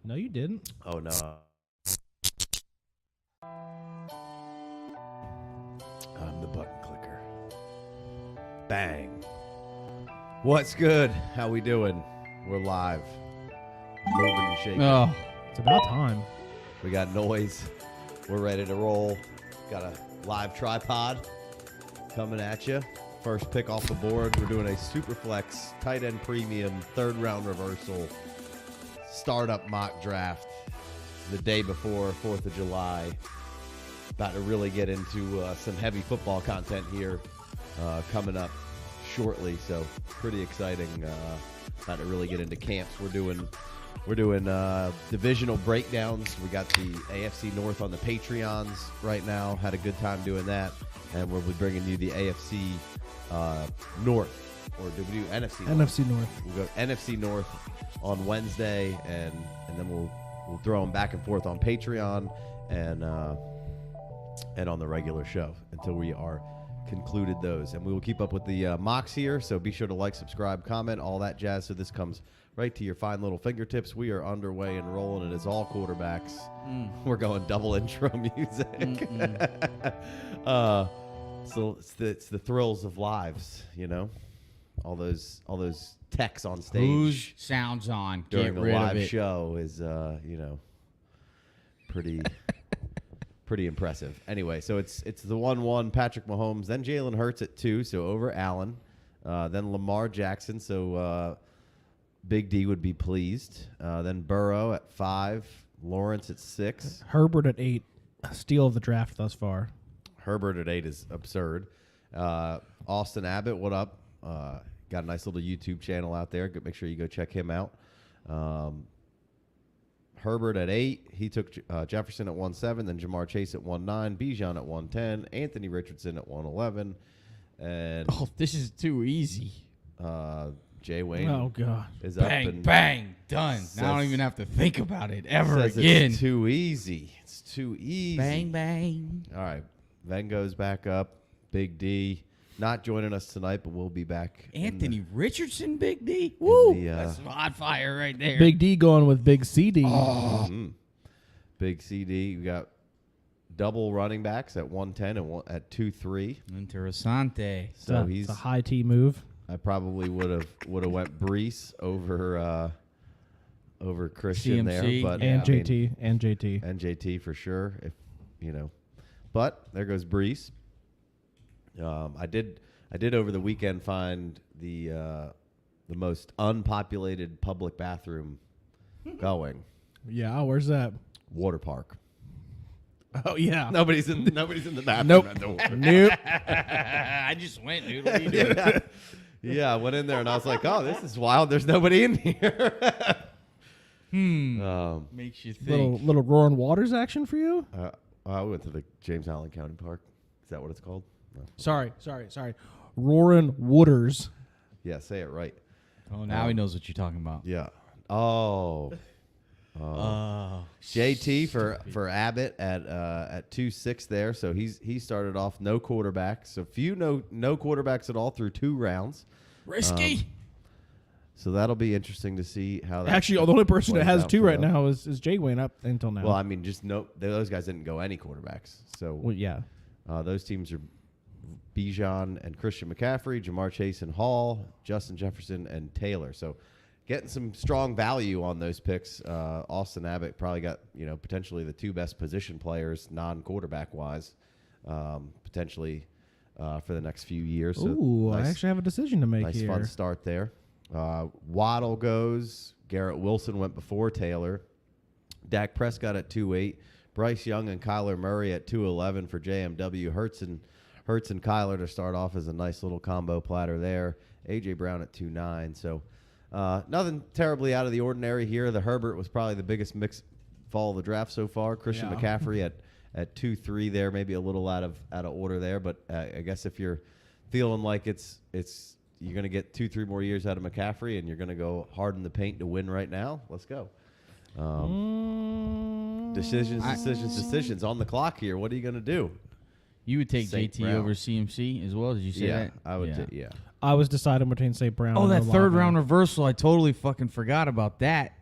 No, you didn't. Oh, no. I'm the button clicker. Bang. What's good? How we doing? We're live. Moving and shaking. Oh, it's about time. We got noise. We're ready to roll. Got a live tripod coming at you. First pick off the board. We're doing a Superflex TE Premium third round reversal startup mock draft the day before 4th of July. About to really get into some heavy football content here coming up shortly. So pretty exciting. About to really get into camps. We're doing divisional breakdowns. We got the AFC North on the Patreons right now. Had a good time doing that. And we'll be bringing you the AFC North. Or do we do NFC North? NFC North. We'll go NFC North on Wednesday, and then we'll throw them back and forth on Patreon and on the regular show until we are concluded those. And we will keep up with the mocks here, so be sure to like, subscribe, comment, all that jazz, so this comes right to your fine little fingertips. We are underway and rolling. It is all quarterbacks. We're going double intro music. So it's the thrills of lives, you know? All those techs on stage. Whose sounds on? During Get a rid live of it. show is pretty impressive. Anyway, so it's the 1-1 Patrick Mahomes, then Jalen Hurts at 2, so over Allen, then Lamar Jackson, so Big D would be pleased. Then Burrow at 5, Lawrence at 6. Herbert at 8. Steal of the draft thus far. Herbert at 8 is absurd. Austin Abbott, what up? Got a nice little YouTube channel out there. Make sure you go check him out. Herbert at 8. He took Jefferson at 1-7, then Jamar Chase at 1-9, Bijan at 1-10, Anthony Richardson at 1-11, and This is too easy. Jay Wayne is up Bang, and bang, done. Now I don't even have to think about it ever again. It's too easy. It's too easy. Bang, bang. All right. Then goes back up. Big D. Not joining us tonight, but we'll be back. Anthony Richardson, Big D. Woo! That's some hot fire right there. Big D going with Big CD. Big CD. We got double running backs at 110 and at 2-3. Interessante. So it's a high T move. I probably would have went Brees over Christian CMC. there, but And I mean, JT. and JT for sure. If but there goes Brees. I did over the weekend find the most unpopulated public bathroom going. Yeah, where's that? Water park. Oh, yeah. Nobody's in the bathroom. Nope. At the water. Nope. I just went, dude. What are you doing? Yeah, I went in there and I was like, oh, this is wild. There's nobody in here. Makes you think. Little roaring waters action for you? I went to the James Allen County Park. Is that what it's called? No. Sorry. Roaring Wooders. Yeah, say it right. Oh, now he knows what you're talking about. Yeah. Oh. JT for Abbott at 2-6 there. So he started off no quarterbacks. So few no quarterbacks at all through 2 rounds. Risky. So that'll be interesting to see how that Actually, the only person that plays has out 2 for right them. now is Jay Wayne up until now. Well, I mean, those guys didn't go any quarterbacks. So Well, yeah. those teams are Bijan and Christian McCaffrey, Jamar Chase and Hall, Justin Jefferson and Taylor. So getting some strong value on those picks. Austin Abbott probably got potentially the 2 best position players non-quarterback wise, potentially for the next few years. So Ooh, nice, I actually have a decision to make nice here. fun start there. Waddle goes. Garrett Wilson went before Taylor. Dak Prescott at 2-8. Bryce Young and Kyler Murray at 2-11 for JMW. Hurts and Kyler to start off as a nice little combo platter there. A.J. Brown at 2-9. So nothing terribly out of the ordinary here. The Herbert was probably the biggest mix fall of the draft so far. Christian McCaffrey at 2-3 there, maybe a little out of order there. But I guess if you're feeling like it's you're going to get 2-3 more years out of McCaffrey and you're going to go hard in the paint to win right now, let's go. Decisions on the clock here. What are you going to do? You would take St. JT Brown. over CMC as well? Did you say that? I would. Yeah. I was deciding between St. Brown Oh, and that third Olave. round reversal. I totally fucking forgot about that.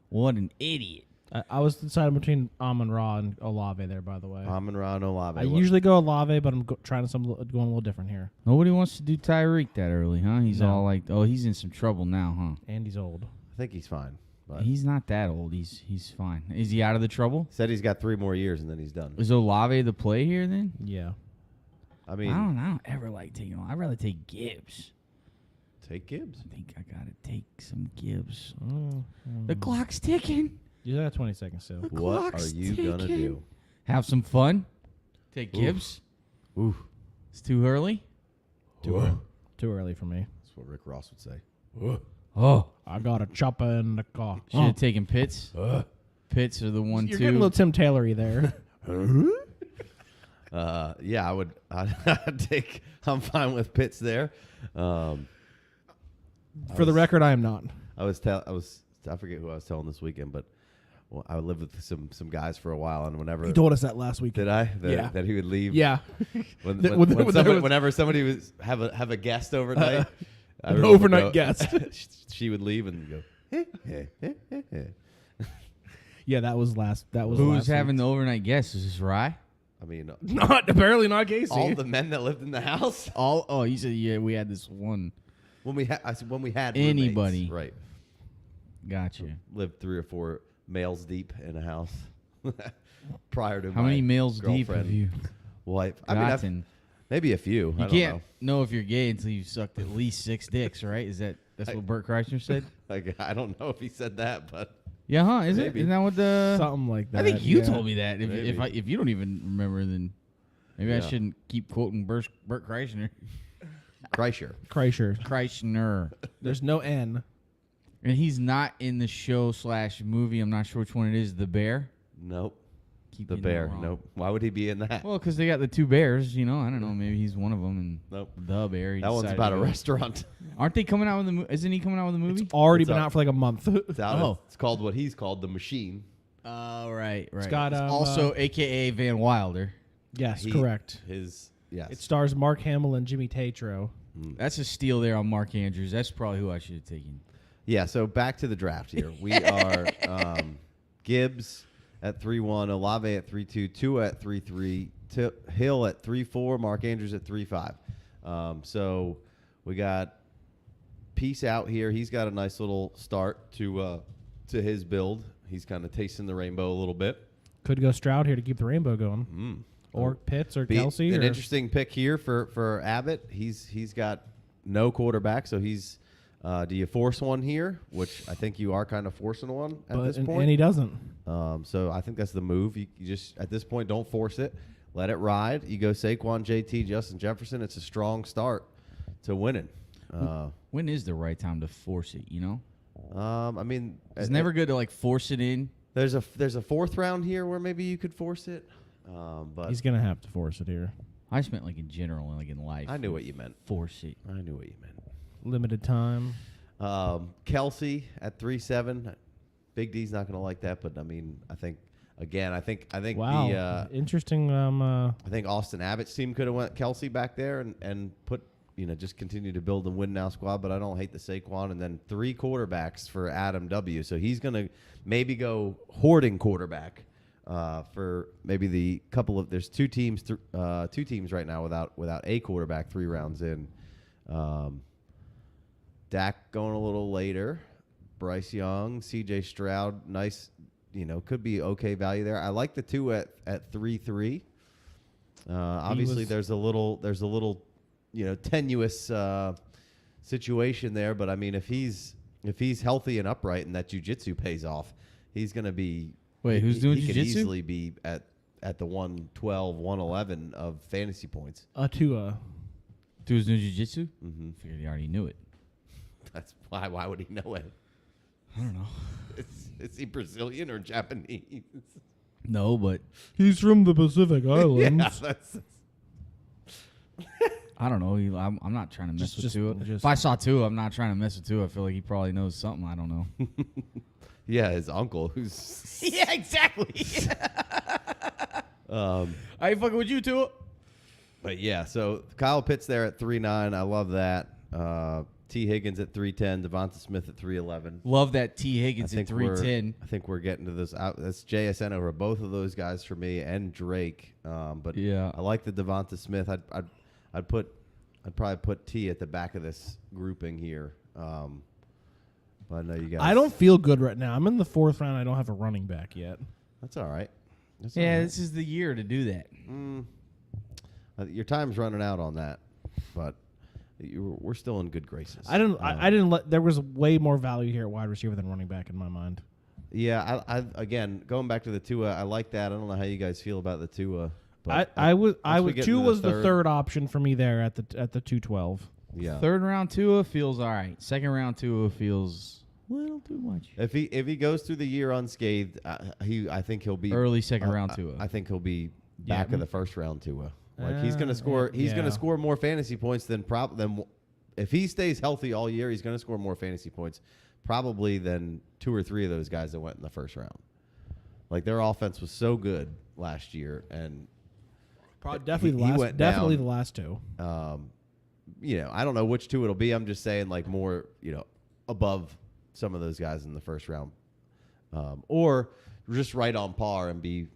What an idiot. I was deciding between Amon-Ra and Olave there, by the way. Amon-Ra and Olave. I usually go Olave, but I'm trying going a little different here. Nobody wants to do Tyreek that early, huh? He's No. all like, oh, he's in some trouble now, huh? And he's old. I think he's fine. But He's not that old. He's fine. Is he out of the trouble? said he's got 3 more years and then he's done. Is Olave the play here then? Yeah. I mean, I don't ever like taking him. I'd rather take Gibbs. take Gibbs. I think I gotta take some Gibbs. Mm. The clock's ticking. You got 20 seconds still. The What are clock's you going to ticking. do? Have some fun. Take Oof. Gibbs. Ooh. It's too early. Too early for me. That's what Rick Ross would say. Oh, I got a chopper in the car. should have taken Pitts. Pitts are the one You're getting a two. little Tim Taylory there. Yeah, I would. I'd take. I'm fine with Pitts there. For the record, I am not. I forget who I was telling this weekend, but I lived with some guys for a while, and whenever He told us that last week. did I Yeah. that he would leave. Yeah. Whenever somebody was have a guest overnight, An overnight guest. she would leave and go. Yeah, that was last. That was Who's last having week. the overnight guest? Is this Rye? I mean, Apparently not Casey. all the men that lived in the house Oh, you said yeah. We had this one. when we had Anybody. roommates, right? Gotcha. Lived 3 or 4 males deep in a house prior to How my many males deep have girlfriend you wife. I mean, I've- gotten? maybe a few. I You don't can't know if you're gay until you've sucked at least 6 dicks, right? That's what Bert Kreischer said? know. I don't know if he said that, but Yeah, huh? Is Maybe. it? Isn't that what the? Something like that. I think you yeah. told me that. Maybe. If you don't even remember, then maybe I Yeah. shouldn't keep quoting Bert Kreischer. Kreischer. Kreischer. Kreischer. There's no N. And he's not in the show / movie. I'm not sure which one it is. The Bear. Nope. Keep The getting that bear. wrong. Nope. Why would he be in that? Well, because they got the 2 bears. I don't know. Maybe he's one of them. And Nope. the bear. he That one's decided about to a go. restaurant. Aren't they coming out with the movie? Isn't he coming out with a movie? It's already It's been up. out for like a month. It's out. Oh. It's called what he's called the Machine. Oh, right. It's got, also AKA Van Wilder. yes, He- correct. Yes. It stars Mark Hamill and Jimmy Tatro. That's a steal there on Mark Andrews. That's probably who I should have taken. Yeah. So back to the draft here. We are Gibbs at 3-1, Olave at 3-2, Tua at 3-3, Hill at 3-4, Mark Andrews at 3-5. So we got Peace out here. He's got a nice little start to his build. He's kind of tasting the rainbow a little bit. Could go Stroud here to keep the rainbow going. Mm. Or Pitts or Be Kelsey. an or interesting pick here for Abbott. He's got no quarterback, so he's. Do you force one here? Which I think you are kind of forcing one at this point. And he doesn't. So I think that's the move. You just at this point don't force it. Let it ride. You go Saquon, JT, Justin Jefferson. It's a strong start to winning. When is the right time to force it? I mean, It's never good to like force it in. There's a 4th round here where maybe you could force it. But He's gonna have to force it here. I just meant like in general and like in life. I knew what you meant. Force it. I knew what you meant. Limited time. Kelsey at 3-7. Big D's not going to like that, but I mean, I think Wow. Interesting. I think Austin Abbott's team could have went Kelsey back there and put just continue to build the win now squad. But I don't hate the Saquon, and then 3 quarterbacks for Adam W. So he's going to maybe go hoarding quarterback for maybe the couple of. There's 2 teams right now without a quarterback 3 rounds in. Dak going a little later. Bryce Young, C.J. Stroud, nice, could be okay value there. I like the 2 at 3-3. Obviously, there's a little, tenuous situation there. But I mean, if he's healthy and upright and that jiu-jitsu pays off, he's going to be. Wait, who's doing he could jiu-jitsu? easily be at the 112, 111 of fantasy points. Tua. Dude's doing jiu-jitsu? Mm-hmm. Figured he already knew it. That's why. Why would he know it? I don't know. Is he Brazilian or Japanese? No, but He's from the Pacific Yeah, Islands. that's I don't know. I'm not trying to mess with Tua. just- If I saw Tua, I'm not trying to mess with Tua. I feel like he probably knows something. I don't know. yeah, his uncle who's Yeah, exactly. I ain't fucking with you, Tua. But yeah, so Kyle Pitts there at 3-9. I love that. T. Higgins at 310, Devonta Smith at 311. Love that T. Higgins at 310. I think we're getting to this. That's JSN over both of those guys for me and Drake. But Yeah. I like the Devonta Smith. I'd probably put T at the back of this grouping here. But I know you guys. I don't feel good right now. I'm in the 4th round. I don't have a running back yet. That's all right. This is the year to do that. Your time's running out on that, but we're still in good graces. I didn't let. There was way more value here at wide receiver than running back in my mind. Yeah, I again going back to the Tua, I like that. I don't know how you guys feel about the Tua. But Tua was the third option for me there at the 212. Yeah. 3rd round Tua feels all right. 2nd round Tua feels a little too much. If he goes through the year unscathed, I think he'll be Early 2nd round Tua. I think he'll be back in the 1st round Tua. Like he's going to score. Yeah. He's going to score more fantasy points than if he stays healthy all year. He's going to score more fantasy points probably than 2 or 3 of those guys that went in the 1st round. Like their offense was so good last year, and Definitely the last 2. I don't know which 2 it'll be. I'm just saying like more above some of those guys in the 1st round, or just right on par and be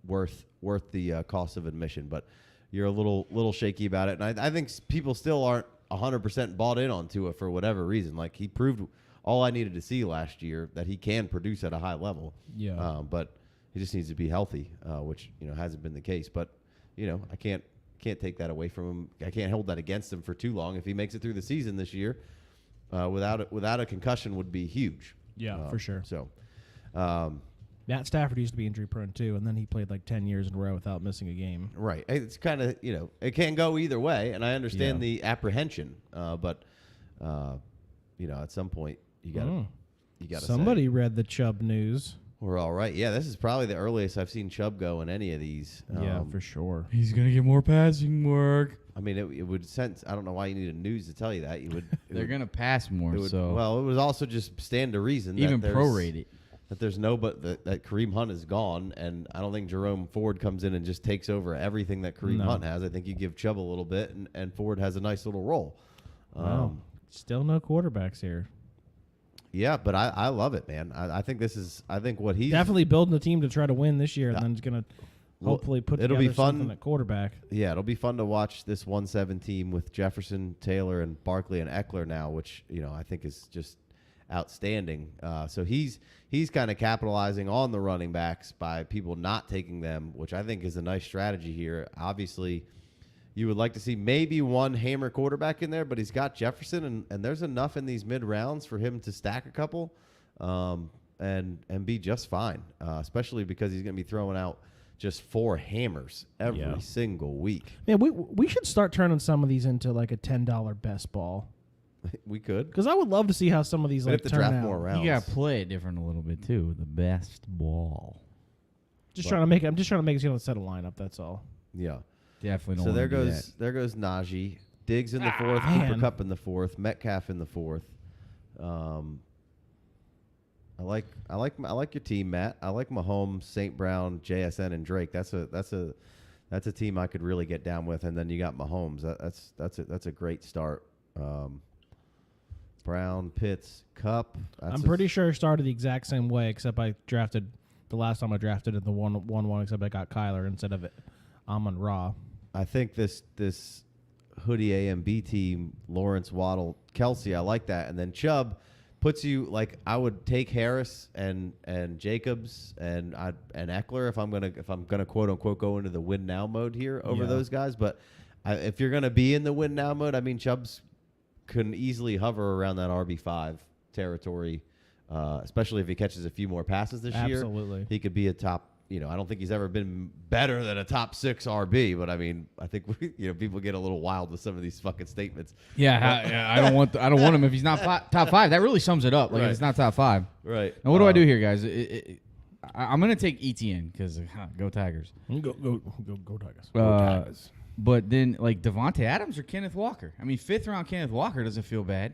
worth the cost of admission. But you're a little shaky about it, and I think people still aren't 100% bought in on Tua for whatever reason. Like he proved all I needed to see last year, that he can produce at a high level. Yeah. But he just needs to be healthy, which hasn't been the case. But I can't take that away from him. I can't hold that against him for too long. If he makes it through the season this year, without a concussion would be huge. Yeah, for sure. So. Matt Stafford used to be injury prone too, and then he played like 10 years in a row without missing a game. Right. It's kind of, it can go either way, and I understand the apprehension, but at some point you got to Somebody read the Chubb news. We're all right. Yeah, this is probably the earliest I've seen Chubb go in any of these. Yeah, for sure. He's going to get more passing work. I mean, it would sense. I don't know why you need a news to tell you that. They're going to pass more, so. Well, it would also just stand to reason. Even prorate it. That there's that Kareem Hunt is gone, and I don't think Jerome Ford comes in and just takes over everything that Kareem Hunt has. I think you give Chubb a little bit, and Ford has a nice little role. Still no quarterbacks here. Yeah, but I love it, man. I think what he's definitely building the team to try to win this year, and then he's going to hopefully put together something at quarterback. Yeah, it'll be fun to watch this 1-7 team with Jefferson, Taylor, and Barkley and Eckler now, which I think is just outstanding. So he's kind of capitalizing on the running backs by people not taking them, which I think is a nice strategy here. Obviously, you would like to see maybe one hammer quarterback in there, but he's got Jefferson, and there's enough in these mid rounds for him to stack a couple and be just fine, especially because he's going to be throwing out just 4 hammers every single week. Man, we should start turning some of these into like a $10 best ball. We could, because I would love to see how some of these have to turn draft out. more rounds. You got to play it different a little bit too. The best ball. I'm just trying to make it set a lineup. That's all. Yeah, definitely. So there goes Najee, Diggs in the 4th, Cooper Kupp in the 4th, Metcalf in the 4th. I like your team, Matt. I like Mahomes, St. Brown, JSN, and Drake. That's a team I could really get down with. And then you got Mahomes. That's a great start. Brown, Pitts, Kupp. I'm pretty sure I started the exact same way, except I drafted the last time I drafted it the 1-1, except I got Kyler instead of Amon-Ra. I think this Hoodie AMB team, Lawrence, Waddle, Kelsey, I like that. And then Chubb puts you like I would take Harris and Jacobs and Eckler if I'm gonna quote unquote go into the win now mode here over those guys. But if you're gonna be in the win now mode, I mean Chubb's can easily hover around that RB5 territory, especially if he catches a few more passes this year. Absolutely, he could be a top. I don't think he's ever been better than a top 6 RB, but I mean, I think people get a little wild with some of these fucking statements. Yeah, I don't want him if he's not top 5. That really sums it up. Like if it's not top 5, right? Now what do I do here, guys? I'm gonna take ETN because go Tigers. Go Tigers. Go Tigers. But then like Devontae Adams or Kenneth Walker. I mean, 5th round Kenneth Walker doesn't feel bad.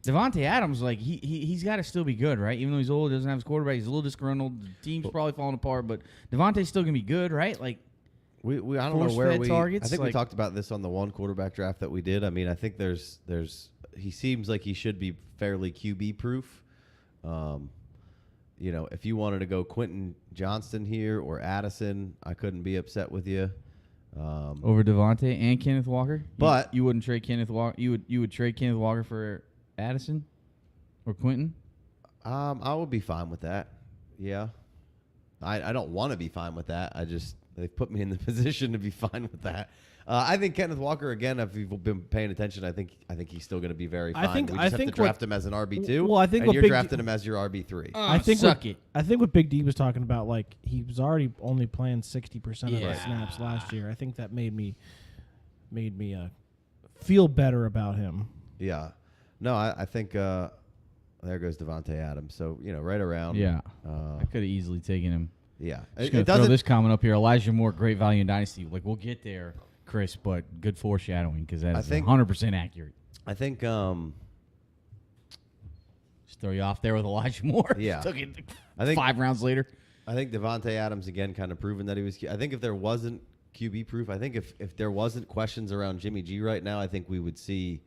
Devontae Adams, like he's got to still be good, right? Even though he's old, doesn't have his quarterback, he's a little disgruntled. The team's probably falling apart, but Devontae's still gonna be good, right? Like, I don't know Force where fed we. targets, I think we like- talked about this on the one quarterback draft that we did. I mean, I think there's he seems like he should be fairly QB proof. You know, if you wanted to go Quentin Johnston here or Addison, I couldn't be upset with you. Over Devontae and Kenneth Walker, But- you wouldn't trade Kenneth Walker. You would trade Kenneth Walker for Addison or Quentin. I would be fine with that. Yeah, I don't want to be fine with that. They've put me in the position to be fine with that. I think Kenneth Walker, again, if you've been paying attention, I think he's still going to be very fine. We just have to draft him as an RB2. Well, I think and what you're Big drafting him as your RB3. I think suck it. I think what Big D was talking about, like he was already only playing 60% of Yeah. his snaps last year. I think that made me feel better about him. Yeah. No, I think there goes Devontae Adams. So, you know, right around. Yeah, I could have easily taken him. Yeah. Just gonna throw this comment up here. Elijah Moore, great value in Dynasty. Like, we'll get there, Chris, but good foreshadowing because that is 100% accurate. I think Just throw you off there with Elijah Moore. Yeah. Took it I think 5 rounds later. I think Devontae Adams, again, kind of proven that he was. I think if there wasn't QB proof, I think if there wasn't questions around Jimmy G right now, I think we would see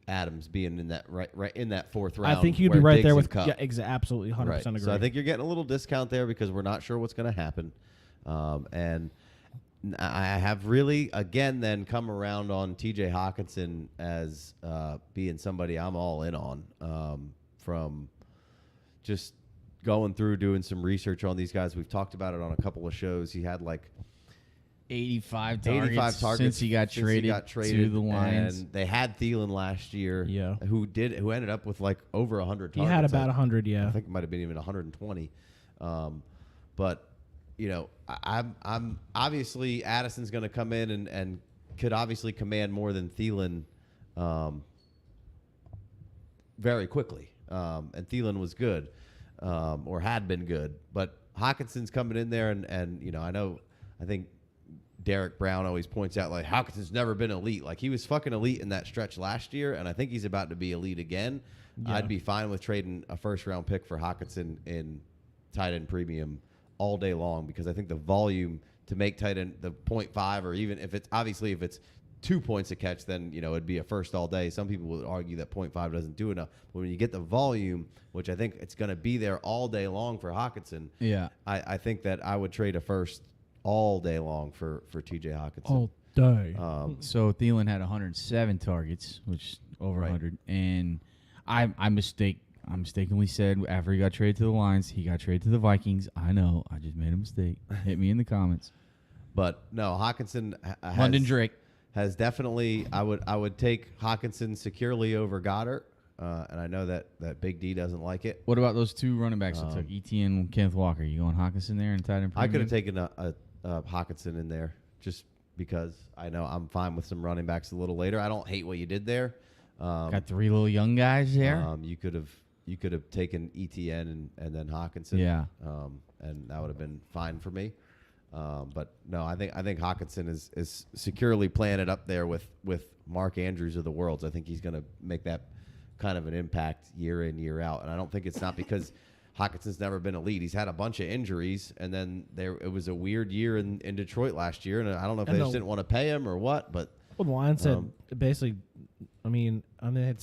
Adams being in that right in that fourth round. I think you'd be where right Diggs there and with Kupp. absolutely 100% Right. agree. So I think you're getting a little discount there because we're not sure what's going to happen. And I have really, again, then come around on TJ Hawkinson as being somebody I'm all in on from just going through, doing some research on these guys. We've talked about it on a couple of shows. He had like 85 85 targets since he got traded to the Lions. and they had Thielen last year. Yeah. who ended up with like over 100 targets. he had about 100, I yeah. think it might have been even 120. But you know, I'm obviously Addison's going to come in and could obviously command more than Thielen very quickly. And Thielen was good or had been good, but Hawkinson's coming in there and you know, I think Derek Brown always points out, like, Hawkinson's never been elite. Like, he was fucking elite in that stretch last year, and I think he's about to be elite again. Yeah. I'd be fine with trading a first-round pick for Hawkinson in tight end premium all day long because I think the volume to make tight end the 0.5 or even if it's 2 points a catch, then, you know, it'd be a first all day. Some people would argue that 0.5 doesn't do enough. But when you get the volume, which I think it's going to be there all day long for Hawkinson, Yeah. I think that I would trade a first all day long for TJ Hawkinson. All day. So Thielen had 107 targets, which is over Right. 100. And I mistakenly said after he got traded to the Lions, he got traded to the Vikings. I know. I just made a mistake. Hit me in the comments. But no, Hawkinson London Drake. has definitely. I would take Hawkinson securely over Goddard, and I know that Big D doesn't like it. What about those two running backs that took ETN and Kenneth Walker? You going Hawkinson there and tight end I could premium? have taken a Hawkinson in there just because I know I'm fine with some running backs a little later. I don't hate what you did there. Got 3 little young guys there. You could have taken ETN and then Hawkinson. Yeah. And that would have been fine for me. But no, I think Hawkinson is securely playing it up there with Mark Andrews of the world. I think he's going to make that kind of an impact year in, year out. And I don't think it's not because Hawkinson's never been elite. He's had a bunch of injuries, and then it was a weird year in Detroit last year. And I don't know if they just didn't want to pay him or what, but Well, the Lions said basically, they had they had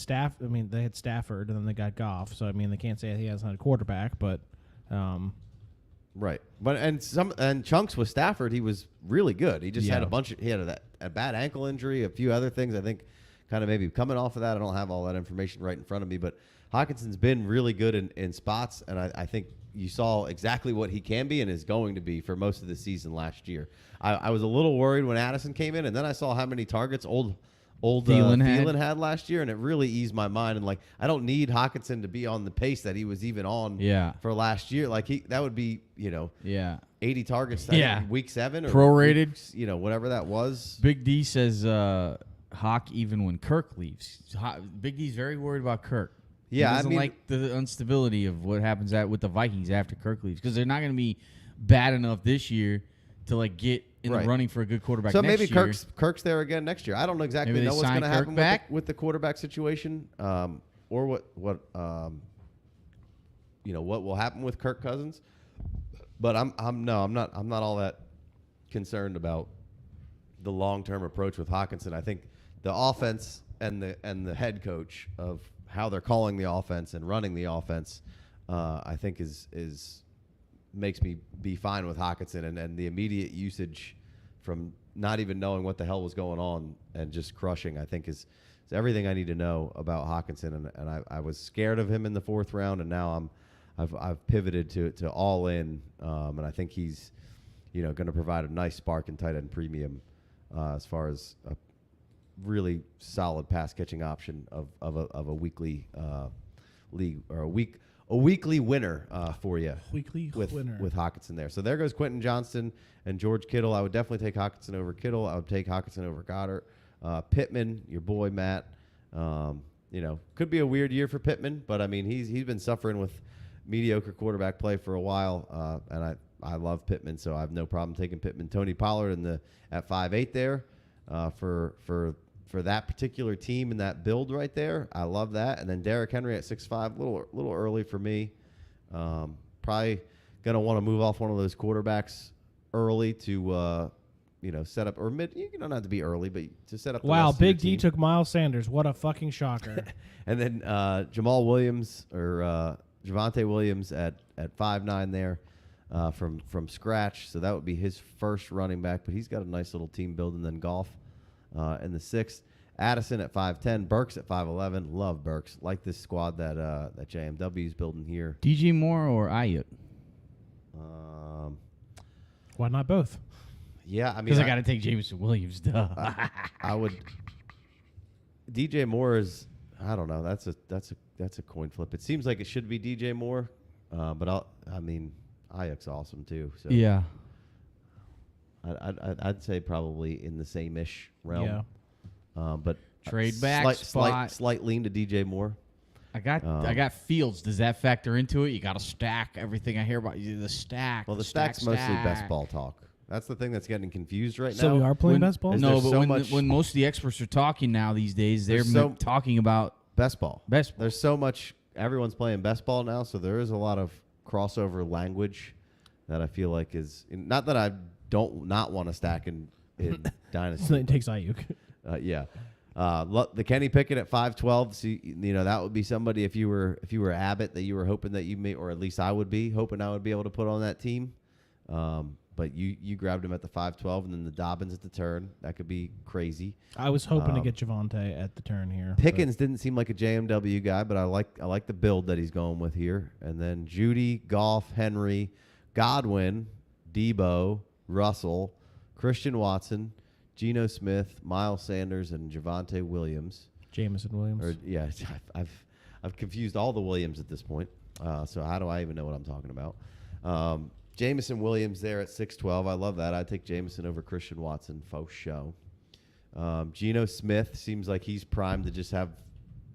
Stafford, and then they got Goff. So they can't say he hasn't had a quarterback, but right. But and chunks with Stafford, he was really good. He just had he had a bad ankle injury, a few other things. I think kind of maybe coming off of that. I don't have all that information right in front of me, but Hawkinson's been really good in spots, and I think you saw exactly what he can be and is going to be for most of the season last year. I was a little worried when Addison came in, and then I saw how many targets old Thielen had last year, and it really eased my mind. And I don't need Hawkinson to be on the pace that he was even on for last year. That would be 80 targets week 7 or prorated, whatever that was. Big D says Hawk even when Kirk leaves. Big D's very worried about Kirk. Yeah, he doesn't like the instability of what happens with the Vikings after Kirk leaves because they're not going to be bad enough this year to get in the running for a good quarterback. So next maybe year. Kirk's there again next year. I don't exactly know what's going to happen with the quarterback situation, or what will happen with Kirk Cousins. But I'm not all that concerned about the long-term approach with Hawkinson. I think the offense and the head coach of how they're calling the offense and running the offense, I think is makes me be fine with Hawkinson, and the immediate usage from not even knowing what the hell was going on and just crushing, I think is everything I need to know about Hawkinson. And I was scared of him in the 4th round, and now I've pivoted to all in, and I think he's going to provide a nice spark in tight end premium as far as a really solid pass catching option of a weekly league or a weekly winner for you. Weekly winner with Hawkinson there. So there goes Quentin Johnston and George Kittle. I would definitely take Hawkinson over Kittle. I would take Hawkinson over Goddard. Pittman, your boy Matt. Could be a weird year for Pittman, but I mean he's been suffering with mediocre quarterback play for a while, and I love Pittman, so I have no problem taking Pittman. Tony Pollard at 5'8" there for that particular team and that build right there. I love that. And then Derrick Henry at 6'5", little early for me. Probably gonna want to move off one of those quarterbacks early to set up, or mid. You don't have to be early, but to set up. Wow, the Big D took Miles Sanders. What a fucking shocker! And then Jamal Williams or Javonte Williams at 5'9" there from scratch. So that would be his first running back, but he's got a nice little team building. Then Goff in the 6th. Addison at 5'10", Burks at 5'11". Love Burks. Like this squad that JMW is building here. DJ Moore or Ayuk? Why not both? Yeah, I mean, because I got to take Jameson Williams. Duh. I would. DJ Moore is. I don't know. That's a coin flip. It seems like it should be DJ Moore, but Ayuk's awesome too. So yeah. I'd say probably in the same-ish realm. Yeah. But trade back spot. Slight lean to DJ Moore. I got Fields. Does that factor into it? You got to stack everything I hear about you. The stack. Well, the stack's mostly best ball talk. That's the thing that's getting confused right now. So we are playing best ball? No, but when most of the experts are talking now these days, they're talking about best ball. Best ball. There's so much. Everyone's playing best ball now, so there is a lot of crossover language that I feel like is not that I don't not want to stack in Dynasty. So it takes Ayuk. Yeah. The Kenny Pickett at 5'12". So, that would be somebody if you were Abbott that you were hoping that you may, or at least I would be hoping I would be able to put on that team. But you grabbed him at the 5'12", and then the Dobbins at the turn. That could be crazy. I was hoping to get Javonte at the turn here. Pickens didn't seem like a JMW guy, but I like the build that he's going with here. And then Judy, Goff, Henry, Godwin, Debo, Russell, Christian Watson, Geno Smith, Miles Sanders, and Javonte Williams. Jameson Williams. I've confused all the Williams at this point. So how do I even know what I'm talking about? Jameson Williams there at 6'12". I love that. I'd take Jameson over Christian Watson, faux show. Geno Smith seems like he's primed to just have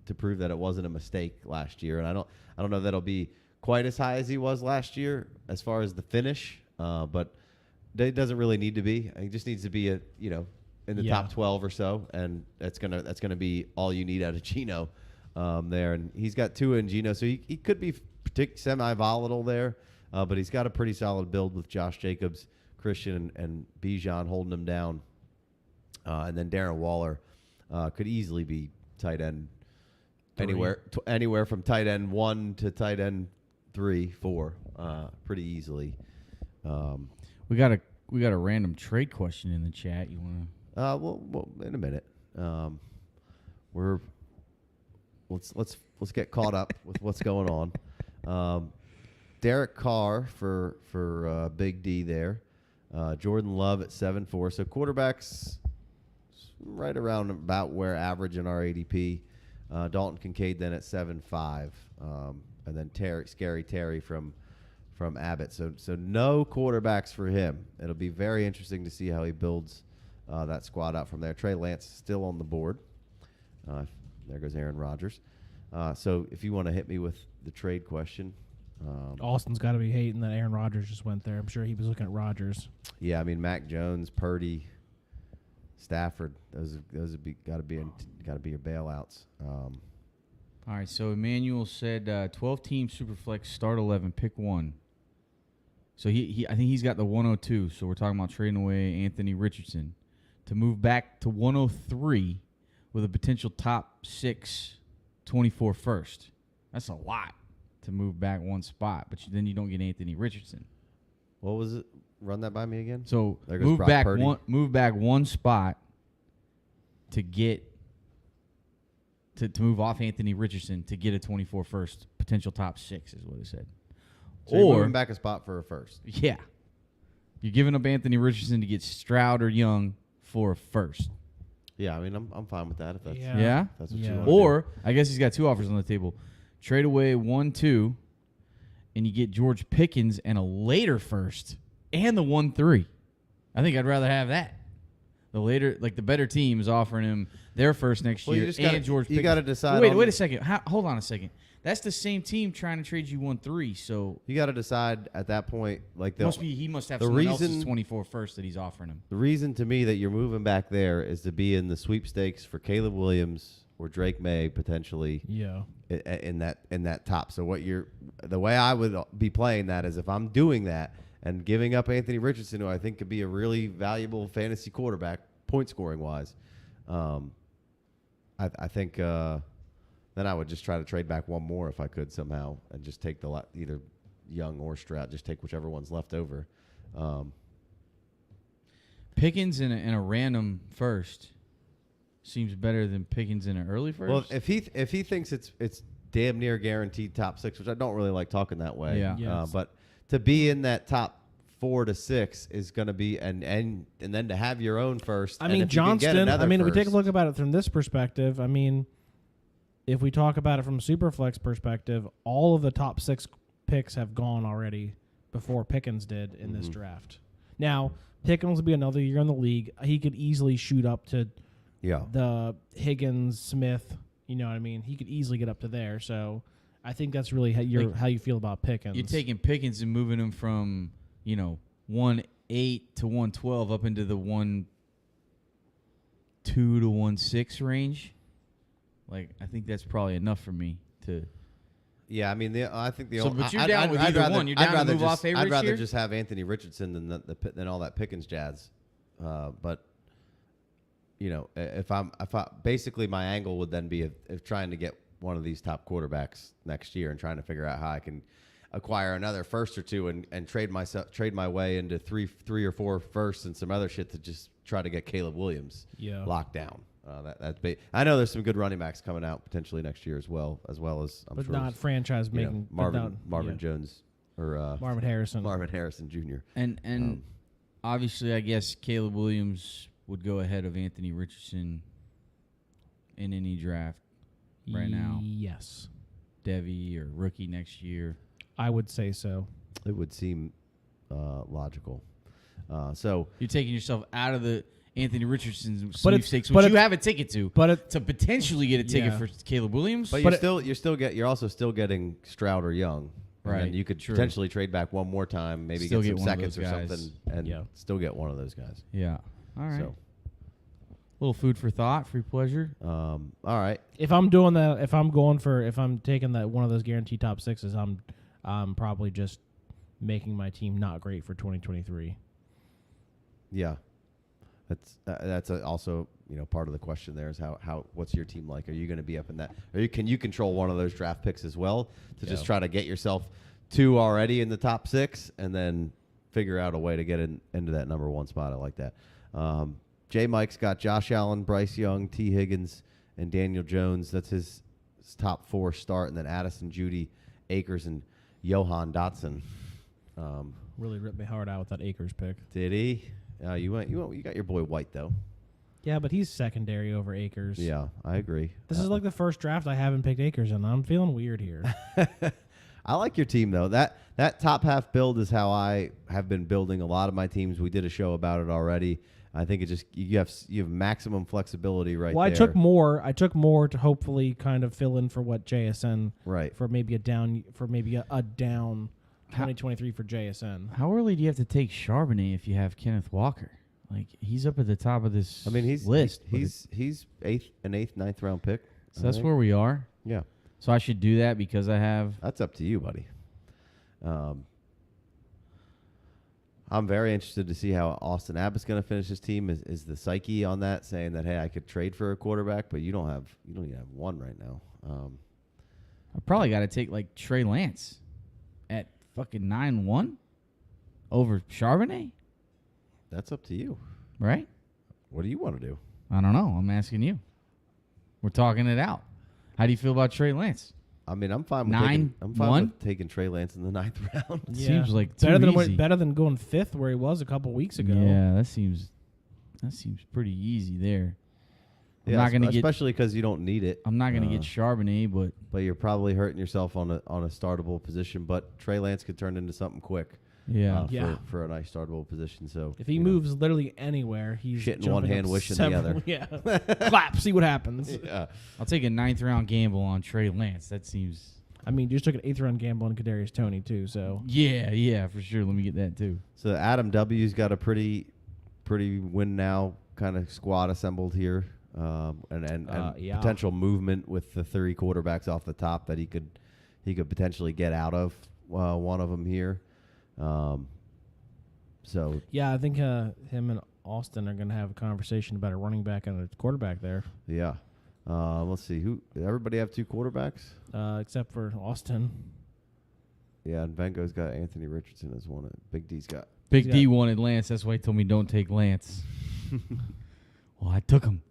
to prove that it wasn't a mistake last year, and I don't know that it'll be quite as high as he was last year as far as the finish, but it doesn't really need to be. He just needs to be in the top 12 or so, and that's gonna be all you need out of Geno there. And he's got Tua and Geno, so he could be semi-volatile there. But he's got a pretty solid build with Josh Jacobs, Christian, and Bijan holding him down. And then Darren Waller could easily be tight end anywhere from tight end 1 to tight end 3, 4, pretty easily. We got a random trade question in the chat. You want to? Well, in a minute. Let's get caught up with what's going on. Derek Carr for Big D there. Jordan Love at 7'4". So quarterbacks right around about where average in our ADP. Dalton Kincaid then at 7'5". And then Scary Terry from Abbott. So no quarterbacks for him. It'll be very interesting to see how he builds that squad out from there. Trey Lance still on the board. There goes Aaron Rodgers. So if you want to hit me with the trade question. Austin's got to be hating that Aaron Rodgers just went there. I'm sure he was looking at Rodgers. Yeah, I mean Mac Jones, Purdy, Stafford. Those got to be your bailouts. All right. So Emmanuel said 12-team Superflex start 11, pick one. So I think he's got the 102. So we're talking about trading away Anthony Richardson. to move back to 103 with a potential top 6 24 first. That's a lot to move back one spot, but then you don't get Anthony Richardson. What was it? Run that by me again. So There goes Brock Purdy. move back one spot to get to move off Anthony Richardson to get a 24 first, potential top 6 is what it said. So you're moving back a spot for a first. Yeah. You're giving up Anthony Richardson to get Stroud or Young for a first. Yeah, I mean, I'm fine with that if that's Yeah? that's what Yeah. you want to Or, I guess he's got 2 offers on the table. Trade away 1-2, and you get George Pickens and a later first and the 1-3. I think I'd rather have that. The later, like the better team is offering him their first next Well, you year just and gotta- George Pickens. you gotta decide Wait, on- wait a second. Hold on a second. That's the same team trying to trade you 1-3, so You got to decide at that point, like he must have the someone reason- else's 24 first that he's offering him. the reason to me that you're moving back there is to be in the sweepstakes for Caleb Williams or Drake May potentially Yeah. in that top. So the way I would be playing that is if I'm doing that and giving up Anthony Richardson, who I think could be a really valuable fantasy quarterback, point scoring wise, I think then I would just try to trade back one more if I could somehow and just take either Young or Stroud, just take whichever one's left over. Pickens in a random first seems better than Pickens in an early first. Well, if he thinks it's damn near guaranteed top 6, which I don't really like talking that way. Yeah. Yes. But to be in that top 4 to 6 is going to be and then to have your own first. I and mean, if you can get Johnston. another I mean, if we take a first- look about it from this perspective, I mean, if we talk about it from a Superflex perspective, all of the top 6 picks have gone already before Pickens did in this draft. Now, Pickens will be another year in the league. He could easily shoot up to the Higgins, Smith. You know what I mean? He could easily get up to there. So I think that's really how you feel about Pickens. You're taking Pickens and moving him from 1-8 to 112 up into the 1-2 to 1-6 range. Like, I think that's probably enough for me to. Yeah, I mean, I think the So, only. but you're down with either one. You're down to move off favorites I'd rather here? just have Anthony Richardson than all that Pickens jazz. But if basically my angle would then be if trying to get one of these top quarterbacks next year and trying to figure out how I can acquire another first or two and trade my way into three or four firsts and some other shit to just try to get Caleb Williams locked down. I know there's some good running backs coming out potentially next year as well as I'm but sure not franchise making. Marvin Jones or Marvin Harrison. Marvin Harrison Jr. And obviously, I guess Caleb Williams would go ahead of Anthony Richardson in any draft right now. Yes. Devy or rookie next year. I would say so. It would seem logical. So You're taking yourself out of the Anthony Richardson But it's- sweepstakes, but which it's- you have a ticket to, But to potentially get a ticket Yeah. for Caleb Williams. But you're also still getting Stroud or Young. And Right, then you could true. potentially trade back one more time, maybe Still get some get one of seconds or those guys. something, and still get one of those guys. Yeah. All right. So, Little food for thought, free pleasure. all right. if I'm doing that, if I'm taking that one of those guaranteed top 6s, I'm probably just making my team not great for 2023. Yeah, that's also part of the question. There is how what's your team like? Are you going to be up in that? Can you control one of those draft picks as well to just try to get yourself 2 already in the top 6 and then figure out a way to get into that number 1 spot? I like that. J Mike's got Josh Allen, Bryce Young, T Higgins, and Daniel Jones. That's his top 4 start, and then Addison, Judy, Akers, and Johan Dotson. Really ripped my heart out with that Akers pick. Did he? You got your boy White though. Yeah, but he's secondary over Akers. Yeah, I agree. This is like the first draft I haven't picked Akers in. I'm feeling weird here. I like your team though. That top half build is how I have been building a lot of my teams. We did a show about it already. I think it just you have maximum flexibility right Well, there. I took more to hopefully kind of fill in for what JSN for maybe a down 2023 for JSN. How early do you have to take Charbonnet if you have Kenneth Walker? Like, he's up at the top of this list. He's an eighth, ninth round pick. So that's where we are. Yeah. So I should do that because I have. That's up to you, buddy. I'm very interested to see how Austin Abbott's going to finish his team. Is the psyche on that saying that, hey, I could trade for a quarterback, but you don't even have one right now. I probably got to take like Trey Lance at fucking 9-1 over Charbonnet, That's up to you. right? What do you want to do? I don't know. I'm asking you. We're talking it out. How do you feel about Trey Lance? I mean, I'm fine with 9-1? taking Trey Lance in the 9th round. Yeah. Seems like too better easy. than going 5th where he was a couple weeks ago. Yeah, that seems pretty easy there. I'm not gonna get, especially because you don't need it. I'm not gonna get Charbonnet, but you're probably hurting yourself on a startable position. But Trey Lance could turn into something quick. yeah. For a nice startable position. So If he moves literally anywhere, he's shit in one jumping hand, up wish in the other. Yeah. Clap, see what happens. Yeah. I'll take a 9th round gamble on Trey Lance. That seems. I mean, you just took an 8th round gamble on Kadarius Toney too, so Yeah, for sure. Let me get that too. So Adam W's got a pretty win now kind of squad assembled here, and yeah. potential movement with the 3 quarterbacks off the top that he could potentially get out of one of them here. So yeah, I think him and Austin are going to have a conversation about a running back and a quarterback there, yeah, let's see who everybody have 2 quarterbacks. except for Austin. Yeah, and Vengo's got Anthony Richardson as one. Big D's got. Big D wanted Lance. That's why he told me don't take Lance. Well, I took him.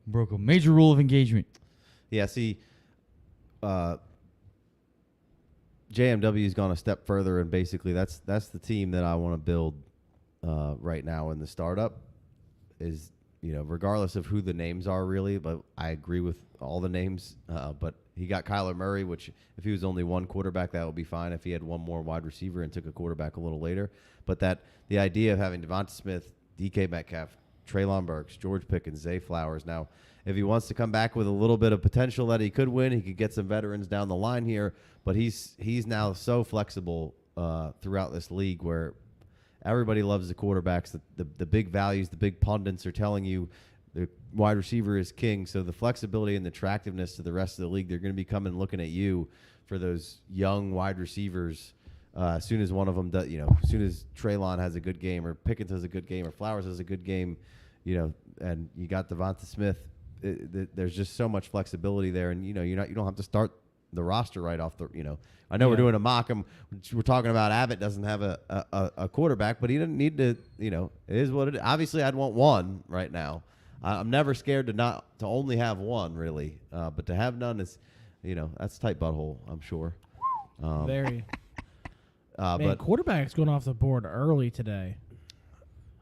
Broke a major rule of engagement. Yeah, see, JMW's gone a step further, and basically that's the team that I want to build right now in the startup. Is regardless of who the names are really, but I agree with all the names. But he got Kyler Murray, which if he was only one quarterback, that would be fine. If he had one more wide receiver and took a quarterback a little later, but the idea of having Devonta Smith, DK Metcalf, Treylon Burks, George Pickens, Zay Flowers. Now, if he wants to come back with a little bit of potential that he could win, he could get some veterans down the line here. But he's now so flexible throughout this league where everybody loves the quarterbacks. The big values, the big pundits are telling you the wide receiver is king. So the flexibility and the attractiveness to the rest of the league, they're going to be coming looking at you for those young wide receivers. As soon as one of them does, as soon as Treylon has a good game, or Pickens has a good game, or Flowers has a good game, and you got Devonta Smith, there's just so much flexibility there, and you don't have to start the roster right off the. I know we're doing a mock. We're talking about Abbott doesn't have a quarterback, but he didn't need to. It is what it is. Obviously, I'd want one right now. I'm never scared to only have one really, but to have none is, that's tight butthole. I'm sure. Very. Man, But quarterback's going off the board early today.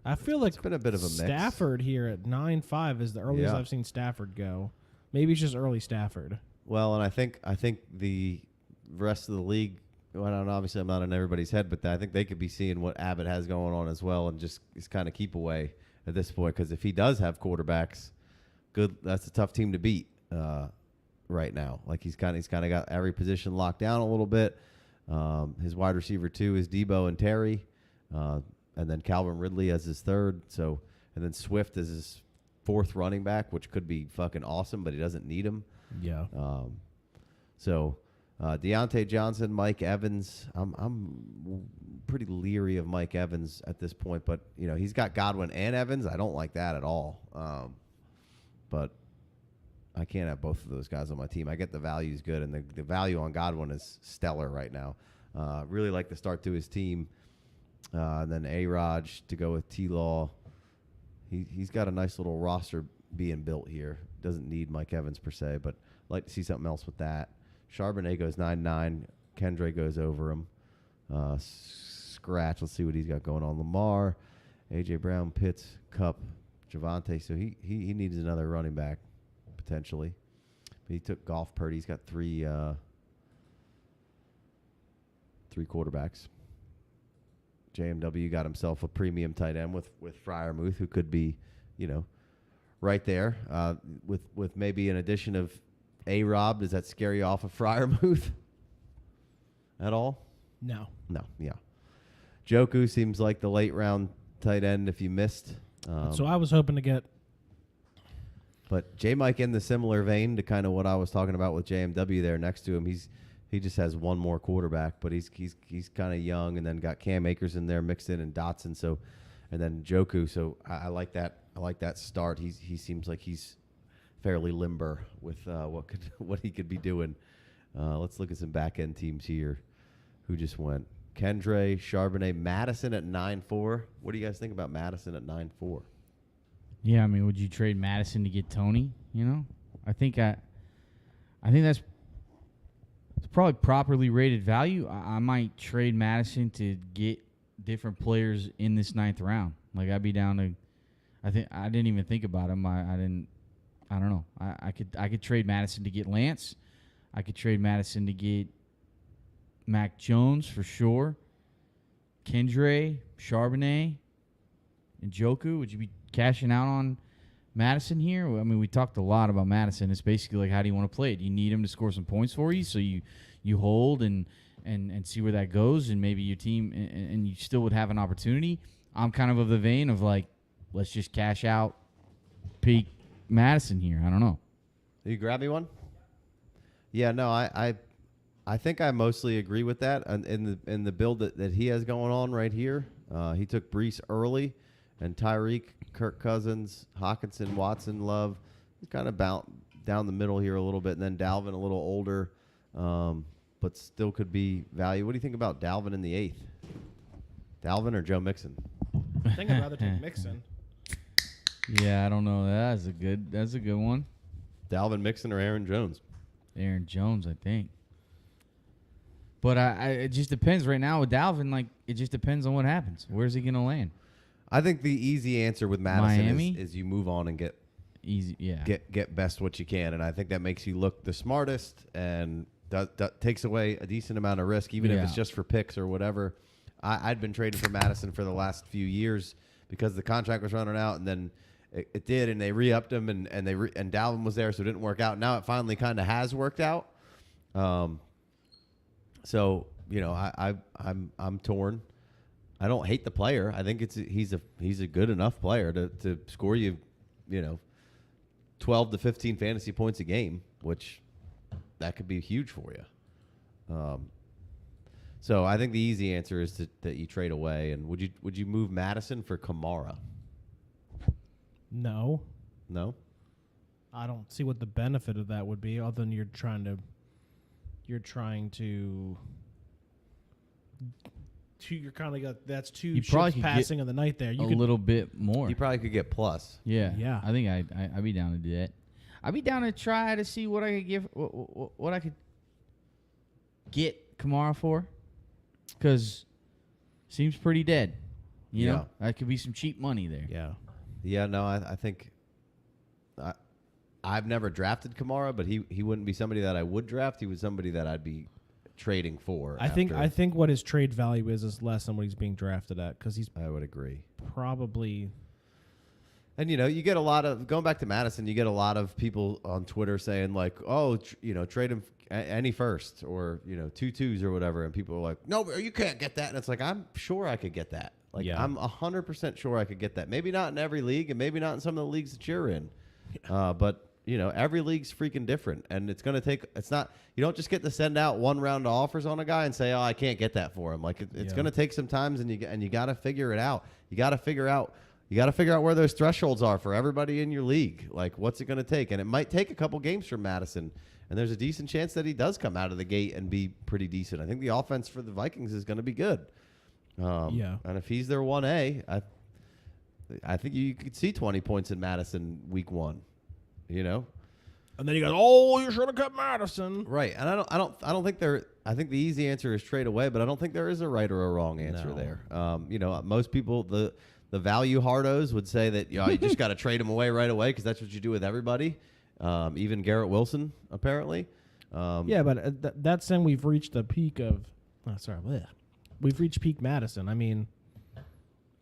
I feel like it's been a bit of a mix. Stafford here at 9-5 is the earliest Yeah. I've seen Stafford go. Maybe it's just early Stafford. Well, and I think the rest of the league. Well, I don't know, obviously, I'm not in everybody's head, but I think they could be seeing what Abbott has going on as well, and just kind of keep away at this point. Because if he does have quarterbacks, good, that's a tough team to beat right now. Like he's kind of got every position locked down a little bit. His wide receiver 2 is Debo and Terry, and then Calvin Ridley as his 3rd. So, and then Swift as his 4th running back, which could be fucking awesome, but he doesn't need him. Yeah. Deontay Johnson, Mike Evans. I'm pretty leery of Mike Evans at this point, but he's got Godwin and Evans. I don't like that at all. But I can't have both of those guys on my team. I get the value's good, and the value on Godwin is stellar right now. Really like the start to his team. And then A-Raj to go with T-Law. He's got a nice little roster being built here. Doesn't need Mike Evans per se, but I'd like to see something else with that. Charbonnet goes 9-9. Kendre goes over him. Scratch. Let's see what he's got going on. Lamar, A.J. Brown, Pitts, Kupp, Javante. So he needs another running back. Potentially. But he took Golf Purdy. He's got three quarterbacks. JMW got himself a premium tight end with Freiermuth, who could be, right there. With maybe an addition of A-Rob. Does that scare you off of Freiermuth at all? No. No, yeah. Joku seems like the late round tight end if you missed. So I was hoping to get. But J-Mike in the similar vein to kind of what I was talking about with JMW there next to him. He just has one more quarterback, but he's kind of young, and then got Cam Akers in there mixed in and Dotson. So, and then Njoku. So I like that. I like that start. He seems like he's fairly limber with what he could be doing. Let's look at some back end teams here. Who just went? Kendre, Charbonnet, Madison at 9-4. What do you guys think about Madison at 9-4? Yeah, I mean, would you trade Madison to get Tony? You know, I think that's probably properly rated value. I might trade Madison to get different players in this 9th round. Like, I'd be down to. I didn't even think about him. I don't know. I could trade Madison to get Lance. I could trade Madison to get Mac Jones for sure. Kendre, Charbonnet, and Njoku. Would you be cashing out on Madison here? I mean, we talked a lot about Madison. It's basically like, how do you want to play it? You need him to score some points for you, so you hold and see where that goes, and maybe your team and you still would have an opportunity. I'm kind of the vein of like, let's just cash out peak Madison here. I don't know. You grab me one? Yeah, no, I think I mostly agree with that. In the build that he has going on right here, he took Brees early, and Tyreek, Kirk Cousins, Hawkinson, Watson, Love. He's kind of down the middle here a little bit, and then Dalvin a little older, but still could be value. What do you think about Dalvin in the 8th? Dalvin or Joe Mixon? I think I'd rather take Mixon. Yeah, I don't know. That's a good one. Dalvin, Mixon, or Aaron Jones? Aaron Jones, I think. But it just depends right now with Dalvin. Like, it just depends on what happens. Where's he going to land? I think the easy answer with Madison Miami? is you move on and get Easy, yeah. get best what you can, and I think that makes you look the smartest and that takes away a decent amount of risk, even if it's just for picks or whatever. I'd been trading for Madison for the last few years because the contract was running out, and then it did, and they re-upped him, and Dalvin was there, so it didn't work out. Now it finally kind of has worked out. So you know, I'm torn. I don't hate the player. I think he's a good enough player to score you 12 to 15 fantasy points a game, which that could be huge for you. So I think the easy answer is that you trade away. And would you move Madison for Kamara? No. No? I don't see what the benefit of that would be, other than you're trying to you're kind of got that's two You probably ships could passing get in the night there. You a could little bit more. You probably could get plus. Yeah. Yeah. I think I'd be down to do that. I'd be down to try to see what I could give, what I could get Kamara for, because seems pretty dead. You know, that could be some cheap money there. Yeah. Yeah, no, I think I've never drafted Kamara, but he wouldn't be somebody that I would draft. He was somebody that I'd be trading for. I think what his trade value is less than what he's being drafted at, because he's I would agree. probably. And, you get a lot of, going back to Madison, you get a lot of people on Twitter saying, like, oh, trade him any first, or, 2-2s or whatever. And people are like, no, you can't get that. And it's like, I'm sure I could get that. Like, Yeah. I'm 100% sure I could get that. Maybe not in every league, and maybe not in some of the leagues that you're in. But, every league's freaking different. And it's going to take, you don't just get to send out one round of offers on a guy and say, oh, I can't get that for him. Like, it's going to take some times, and you got to figure it out. You got to figure out where those thresholds are for everybody in your league. Like, what's it going to take? And it might take a couple games for Madison, and there's a decent chance that he does come out of the gate and be pretty decent. I think the offense for the Vikings is going to be good. And if he's their 1A, I think you could see 20 points in Madison week 1. And then you go, you should have cut Madison. Right. And I don't think I think the easy answer is trade away, but I don't think there is a right or a wrong answer there. Most people, the value hardos would say that you just got to trade him away right away, because that's what you do with everybody, even Garrett Wilson apparently. Yeah, but that's saying we've reached the peak of. We've reached peak Madison. I mean,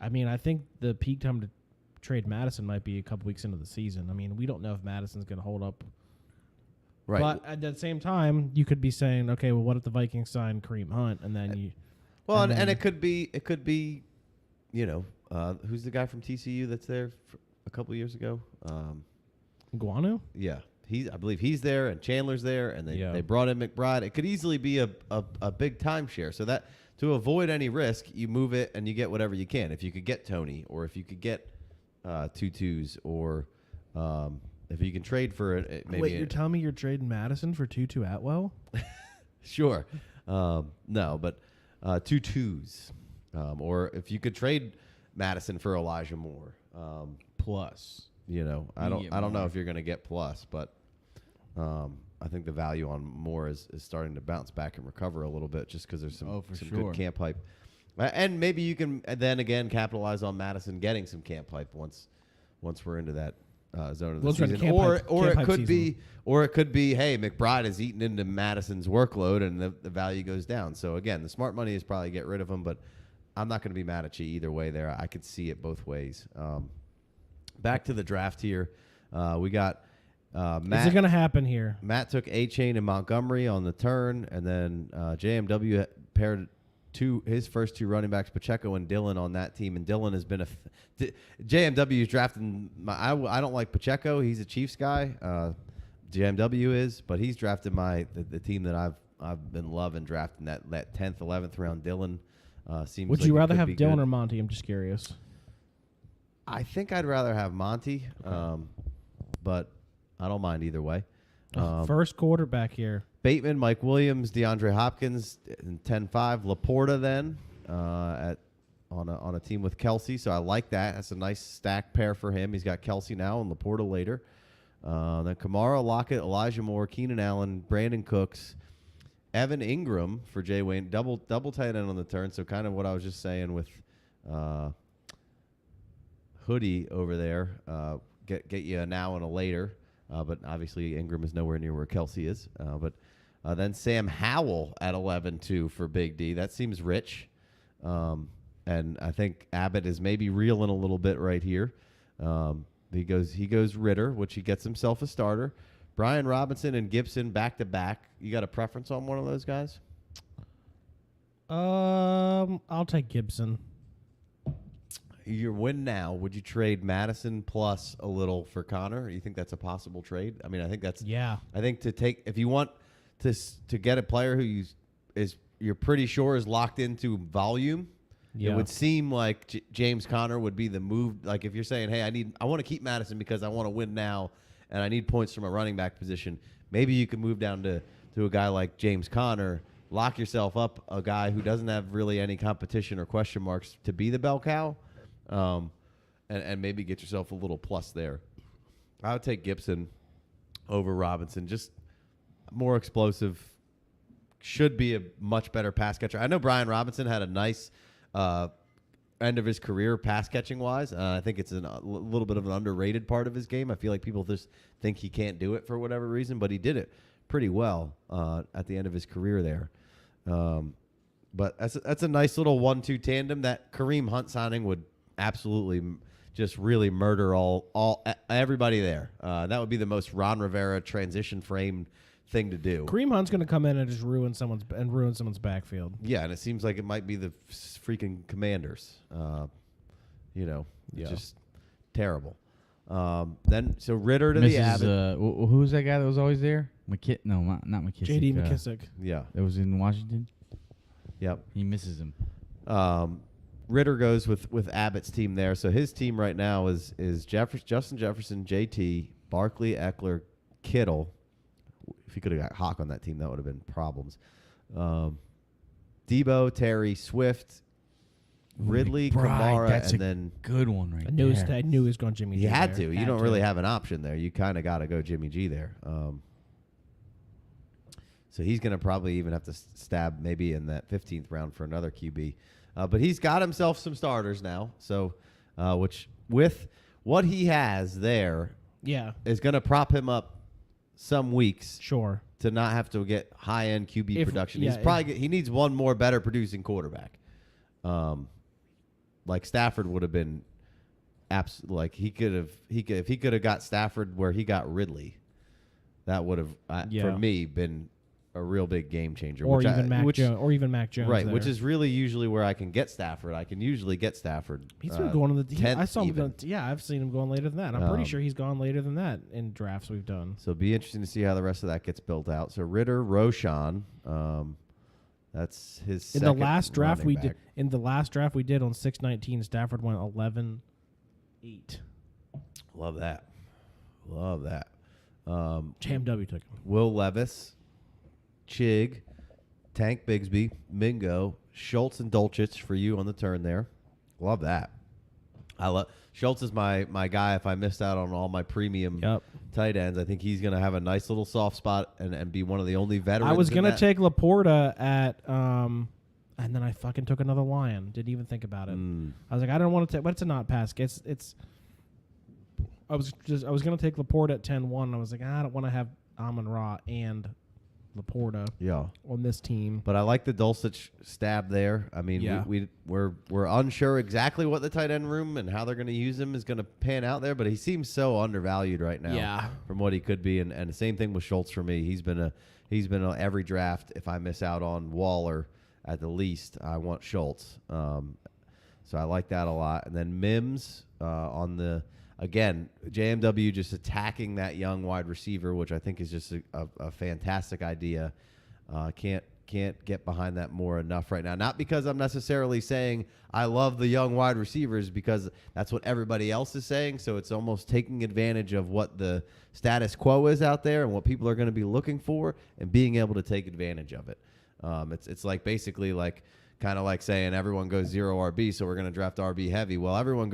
I think the peak time to trade Madison might be a couple weeks into the season. I mean, we don't know if Madison's going to hold up. Right. But at the same time, you could be saying, okay, well, what if the Vikings sign Kareem Hunt, and then you. Well, and it could be, who's the guy from TCU that's there a couple years ago? Guanu? Yeah, I believe he's there, and Chandler's there, and they brought in McBride. It could easily be a big timeshare. So that to avoid any risk, you move it and you get whatever you can. If you could get Tony, or if you could get 2-2s, or if you can trade for it, maybe. Wait, you're telling me you're trading Madison for 2-2 Atwell? Sure. No, but 2-2s. Or if you could trade Madison for Elijah Moore. Plus. I don't know if you're going to get plus, but I think the value on Moore is starting to bounce back and recover a little bit, just because there's some good camp hype. And maybe you can then again capitalize on Madison getting some camp hype once we're into that zone of the season. Or it could be, hey, McBride is eating into Madison's workload and the value goes down. So again, the smart money is probably get rid of him, but I'm not going to be mad at you either way there. I could see it both ways. Back to the draft here. We got Matt. Is it going to happen here? Matt took A-Chain and Montgomery on the turn, and then JMW paired his first two running backs, Pacheco and Dillon, on that team. And Dillon has been JMW is drafting. I don't like Pacheco. He's a Chiefs guy. JMW is, but he's drafted the team that I've been loving drafting that 10th, 11th round. Dillon seems. Would you rather have Dillon or Monty? I'm just curious. I think I'd rather have Monty, but I don't mind either way. First quarterback here. Bateman, Mike Williams, DeAndre Hopkins, and 10-5. Laporta then on a team with Kelsey, so I like that. That's a nice stack pair for him. He's got Kelsey now and Laporta later. Then Kamara, Lockett, Elijah Moore, Keenan Allen, Brandon Cooks, Evan Ingram for Jay Wayne. Double tight end on the turn, so kind of what I was just saying with Hoodie over there. Get you a now and a later. But obviously Ingram is nowhere near where Kelsey is. But then Sam Howell at 11-2 for Big D. That seems rich. And I think Abbott is maybe reeling a little bit right here. He goes Ritter, which he gets himself a starter. Brian Robinson and Gibson back to back. You got a preference on one of those guys? I'll take Gibson. Your win now. Would you trade Madison plus a little for Connor? You think that's a possible trade? I mean, I think that's. Yeah. I think if you want to get a player who you're pretty sure is locked into volume, it would seem like James Conner would be the move. Like if you're saying, hey, I want to keep Madison because I want to win now, and I need points from a running back position. Maybe you can move down to a guy like James Conner, lock yourself up a guy who doesn't have really any competition or question marks to be the bell cow. And maybe get yourself a little plus there. I would take Gibson over Robinson. Just more explosive. Should be a much better pass catcher. I know Brian Robinson had a nice end of his career pass catching wise. I think it's a little bit of an underrated part of his game. I feel like people just think he can't do it for whatever reason, but he did it pretty well at the end of his career there. But that's a nice little 1-2 tandem. That Kareem Hunt signing would absolutely just really murder everybody there. That would be the most Ron Rivera transition frame thing to do. Kareem Hunt's going to come in and just ruin someone's backfield. Yeah, and it seems like it might be the freaking Commanders. Just terrible. Then so Ritter to the Abbott. Who was that guy that was always there? Not McKissick. J.D. McKissick. Yeah, that was in Washington. Yep, he misses him. Ritter goes with Abbott's team there. So his team right now is Justin Jefferson, JT, Barkley, Eckler, Kittle. If he could have got Hawk on that team, that would have been problems. Debo, Terry, Swift, Ridley, Kamara, that's and then good one right I knew there. he was going Jimmy G. You had to. You don't really have an option there. You kind of got to go Jimmy G there. So he's going to probably even have to stab maybe in that 15th round for another QB. But he's got himself some starters now. So, which with what he has there, is going to prop him up some weeks. Sure. To not have to get high-end QB production. He needs one more better producing quarterback. Like Stafford would have been if he could have got Stafford where he got Ridley, that would have for me been a real big game changer. Or which even Mac which, Jones. Or even Mac Jones. right, there. which is really usually where I can get Stafford. I can usually get Stafford. He's been going to the 10th I saw him. even. I've seen him going later than that. I'm pretty sure he's gone later than that in drafts we've done. So it'll be interesting to see how the rest of that gets built out. So Ritter, Roshan, that's his In second the last draft running we back. did, in the last draft we did on 619, Stafford went 11-8. Love that. Love that. JMW took him. Will Levis, Chig, Tank Bigsby, Mingo, Schultz, and Dolchich for you on the turn there. Love that. I love Schultz is my guy. If I missed out on all my premium tight ends, I think he's going to have a nice little soft spot and be one of the only veterans. I was going to take Laporta at and then I fucking took another Lion. Didn't even think about it. I was like, I don't want to take, but it's a not pass. It's. I was gonna take Laporta at 10-1. I was like, I don't want to have Amon-Ra and Laporta on this team. But I like the Dulcich stab there. I mean, we're unsure exactly what the tight end room and how they're going to use him is going to pan out there, but he seems so undervalued right now from what he could be. And the same thing with Schultz for me. He's been on every draft. If I miss out on Waller at the least, I want Schultz. So I like that a lot. And then Mims on the. Again, JMW just attacking that young wide receiver, which I think is just a fantastic idea. Can't get behind that more enough right now. Not because I'm necessarily saying I love the young wide receivers, because that's what everybody else is saying. So it's almost taking advantage of what the status quo is out there and what people are going to be looking for and being able to take advantage of it. It's like basically like kind of like saying everyone goes 0 RB, so we're going to draft RB heavy. Well, everyone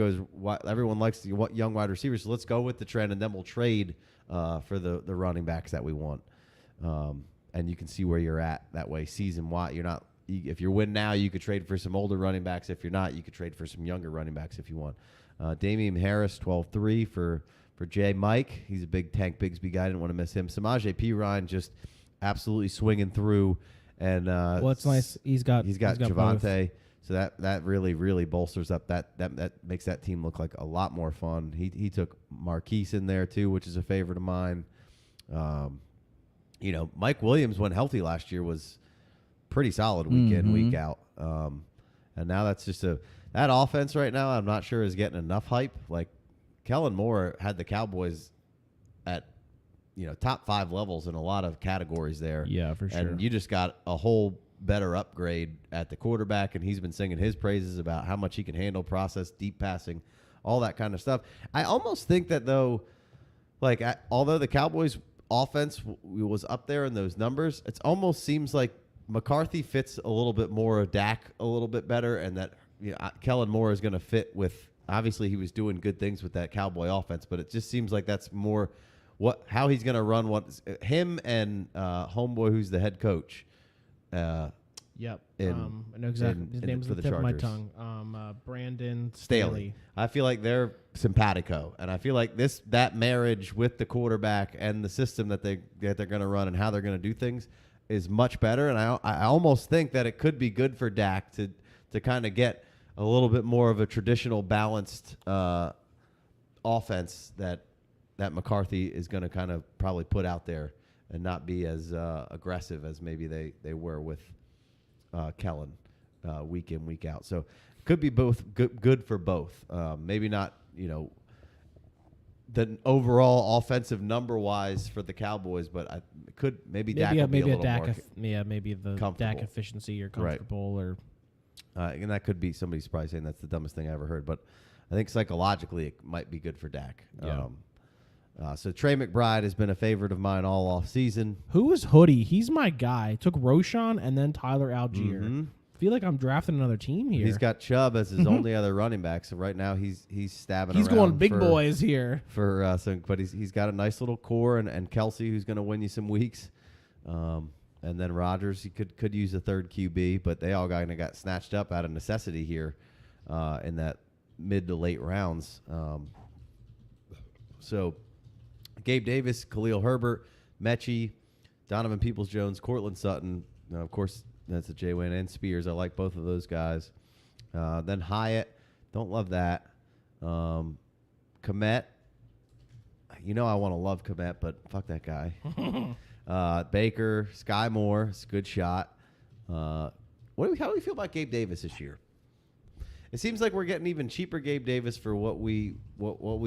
likes the young wide receivers, so let's go with the trend, and then we'll trade for the running backs that we want. And you can see where you're at that way season-wide. If you win now, you could trade for some older running backs. If you're not, you could trade for some younger running backs if you want. Damian Harris, 12-3 for J. Mike. He's a big Tank Bigsby guy. Didn't want to miss him. Samaje Perine just absolutely swinging through. And it's nice. He's got Javonte, so that really bolsters up that makes that team look like a lot more fun. He took Marquise in there too, which is a favorite of mine. Mike Williams, when healthy last year, was pretty solid week in, week out. And now that's just that offense right now, I'm not sure is getting enough hype. Like Kellen Moore had the Cowboys at top 5 levels in a lot of categories there. Yeah, for sure. And you just got a whole better upgrade at the quarterback, and he's been singing his praises about how much he can handle, process, deep passing, all that kind of stuff. I almost think that, though, although the Cowboys' offense was up there in those numbers, it almost seems like McCarthy fits a little bit more of Dak a little bit better, and that Kellen Moore is going to fit with – obviously he was doing good things with that Cowboy offense, but it just seems like that's more – how he's going to run him and homeboy who's the head coach. Yep. I know exactly. His name's on the tip of my tongue. Brandon Staley. I feel like they're simpatico, and I feel like that marriage with the quarterback and the system that they're going to run and how they're going to do things is much better. And I almost think that it could be good for Dak to kind of get a little bit more of a traditional balanced offense that McCarthy is going to kind of probably put out there and not be as aggressive as maybe they were with Kellen week in, week out. So could be both good for both. Maybe not, the overall offensive number-wise for the Cowboys, but Dak will be a little more maybe the Dak efficiency or comfortable. Right. And that could be somebody's probably saying that's the dumbest thing I ever heard, but I think psychologically it might be good for Dak. Yeah. So Trey McBride has been a favorite of mine all off season. Who is Hoodie? He's my guy. Took Roshan and then Tyler Algier. I feel like I'm drafting another team here. He's got Chubb as his only other running back. So right now he's stabbing. He's around going big boys here. But he's got a nice little core and Kelsey who's going to win you some weeks. And then Rodgers, he could use a third QB, but they all kind of got snatched up out of necessity here in that mid to late rounds. So Gabe Davis, Khalil Herbert, Mechie, Donovan Peoples-Jones, Cortland Sutton. Now, of course, that's a J-Win, and Spears. I like both of those guys. Then Hyatt. Don't love that. Komet. I want to love Komet, but fuck that guy. Baker, Sky Moore, it's a good shot. How do we feel about Gabe Davis this year? It seems like we're getting even cheaper Gabe Davis for what we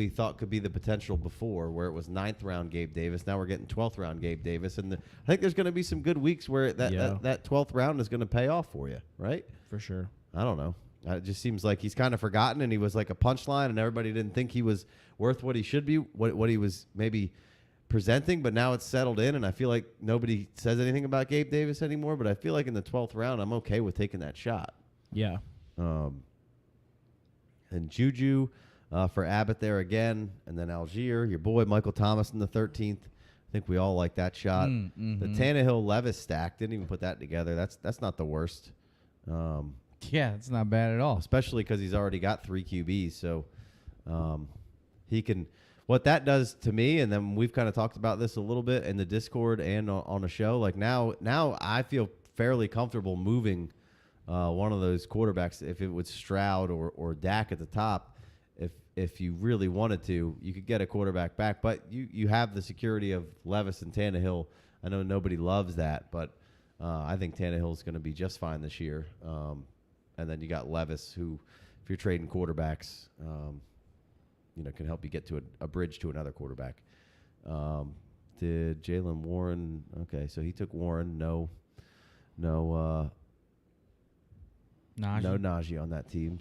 thought could be the potential before, where it was 9th round Gabe Davis. Now we're getting 12th round Gabe Davis, and I think there's going to be some good weeks where that 12th round is going to pay off for you, right? For sure. I don't know. It just seems like he's kind of forgotten, and he was like a punchline, and everybody didn't think he was worth what he should be, what he was maybe presenting, but now it's settled in, and I feel like nobody says anything about Gabe Davis anymore, but I feel like in the 12th round, I'm okay with taking that shot. Yeah. And Juju for Abbott there again, and then Algier, your boy Michael Thomas in the 13th. I think we all like that shot. The Tannehill-Levis stack, didn't even put that together. That's not the worst. Yeah, it's not bad at all. Especially because he's already got 3 QBs, so he can. What that does to me, and then we've kind of talked about this a little bit in the Discord and on a show. Like now I feel fairly comfortable moving one of those quarterbacks. If it was Stroud or Dak at the top, if you really wanted to, you could get a quarterback back. But you have the security of Levis and Tannehill. I know nobody loves that, but I think Tannehill is going to be just fine this year. And then you got Levis, who, if you're trading quarterbacks, can help you get to a bridge to another quarterback. Did Jalen Warren? Okay, so he took Warren. No Najee on that team.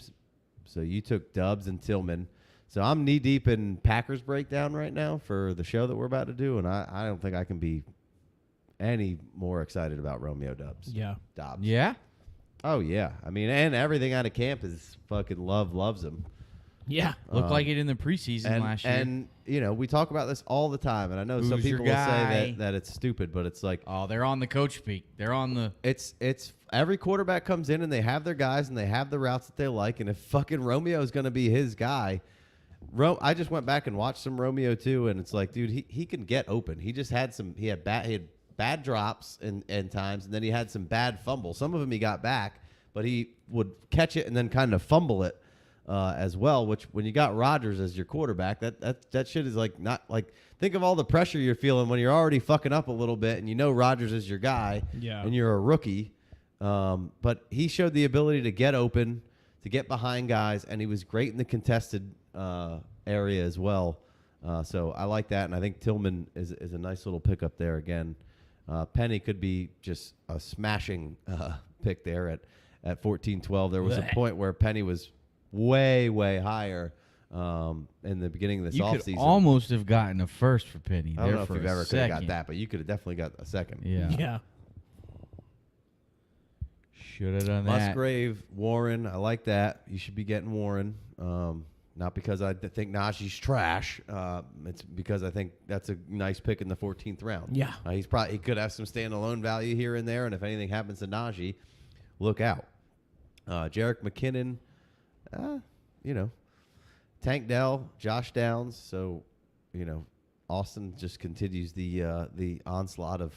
So you took Dubs and Tillman. So I'm knee deep in Packers breakdown right now for the show that we're about to do, and I don't think I can be any more excited about Romeo Dobbs. Yeah. Oh yeah. I mean, and everything out of camp is fucking loves him. Yeah. Looked like it in the preseason last year. And, we talk about this all the time, and I know some people will say that it's stupid, but it's like... Oh, they're on the coach speak. They're on the... It's every quarterback comes in, and they have their guys, and they have the routes that they like, and if fucking Romeo is going to be his guy... I just went back and watched some Romeo, too, and it's like, dude, he can get open. He just had he had bad drops and times, and then he had some bad fumbles. Some of them he got back, but he would catch it and then kind of fumble it. As well, which when you got Rodgers as your quarterback, that shit is like not like think of all the pressure you're feeling when you're already fucking up a little bit and Rodgers is your guy and you're a rookie. But he showed the ability to get open, to get behind guys, and he was great in the contested area as well. So I like that, and I think Tillman is a nice little pickup there again. Penny could be just a smashing pick there at 14-12. There was a point where Penny was way higher in the beginning of this offseason. You could almost have gotten a first for Penny. I don't know if you've ever could have got that, but you could have definitely got a second. Yeah. Should have done that. Musgrave, Warren, I like that. You should be getting Warren. Not because I think Najee's trash. It's because I think that's a nice pick in the 14th round. Yeah. He could have some standalone value here and there, and if anything happens to Najee, look out. Jerick McKinnon. Tank Dell, Josh Downs. So, Austin just continues the onslaught of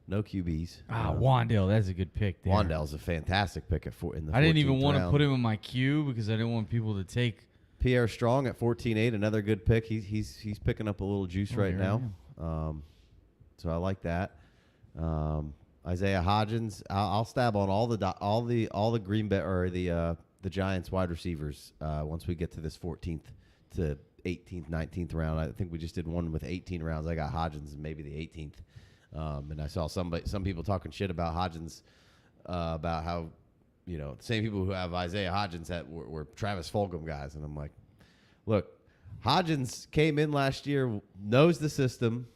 no QBs. Wandale, that's a good pick there. Wandale's a fantastic pick in the 14th I didn't even want round. to put him in my queue because I didn't want people to take. Pierre Strong at 14-8, another good pick. He's picking up a little juice right now. So I like that. Isaiah Hodgins. I'll stab on all the Green Bay or the Giants wide receivers once we get to this 14th to 18th, 19th round. I think we just did one with 18 rounds. I got Hodgins and maybe the 18th. And I saw some people talking shit about Hodgins, about how, the same people who have Isaiah Hodgins were Travis Fulgham guys. And I'm like, look, Hodgins came in last year, knows the system,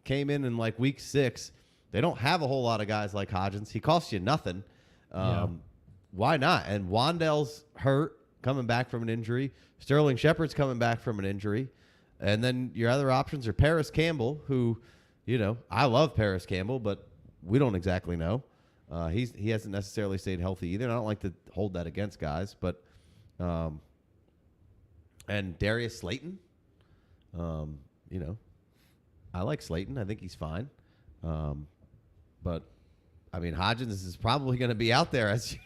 came in like week 6. They don't have a whole lot of guys like Hodgins. He costs you nothing. Why not? And Wandale's hurt, coming back from an injury. Sterling Shepard's coming back from an injury. And then your other options are Paris Campbell, who, I love Paris Campbell, but we don't exactly know. He hasn't necessarily stayed healthy either, and I don't like to hold that against guys. But and Darius Slayton, I like Slayton. I think he's fine. But, I mean, Hodgins is probably going to be out there as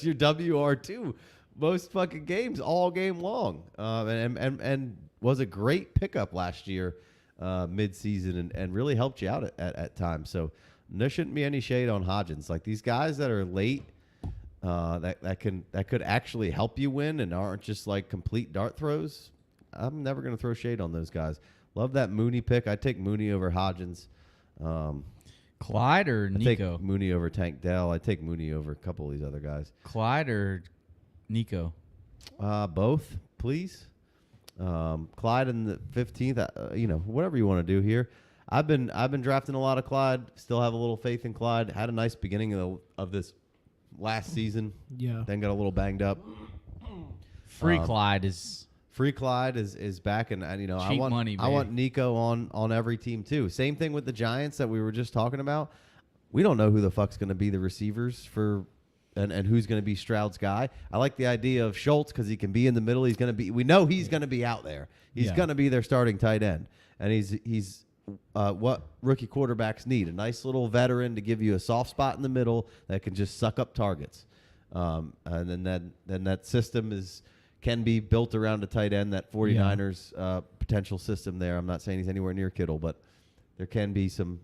your WR2 most fucking games all game long, and was a great pickup last year mid-season and really helped you out at times. So there shouldn't be any shade on Hodgins. Like these guys that are late, that could actually help you win and aren't just like complete dart throws. I'm never going to throw shade on those guys. Love that Mooney pick. I take Mooney over Hodgins. Clyde or I Nico? take Mooney over Tank Dell. I take Mooney over a couple of these other guys. Clyde or Nico? Both, please. Clyde in the 15th. Whatever you want to do here. I've been drafting a lot of Clyde. Still have a little faith in Clyde. Had a nice beginning of this last season. Yeah. Then got a little banged up. Clyde is. Free Clyde is back, and I want money, I want Nico on every team too. Same thing with the Giants that we were just talking about. We don't know who the fuck's going to be the receivers for, and who's going to be Stroud's guy. I like the idea of Schultz because he can be in the middle. We know he's going to be out there. He's going to be their starting tight end, and he's what rookie quarterbacks need: a nice little veteran to give you a soft spot in the middle that can just suck up targets, and then that system can be built around a tight end, that 49ers potential system there. I'm not saying he's anywhere near Kittle, but there can be some,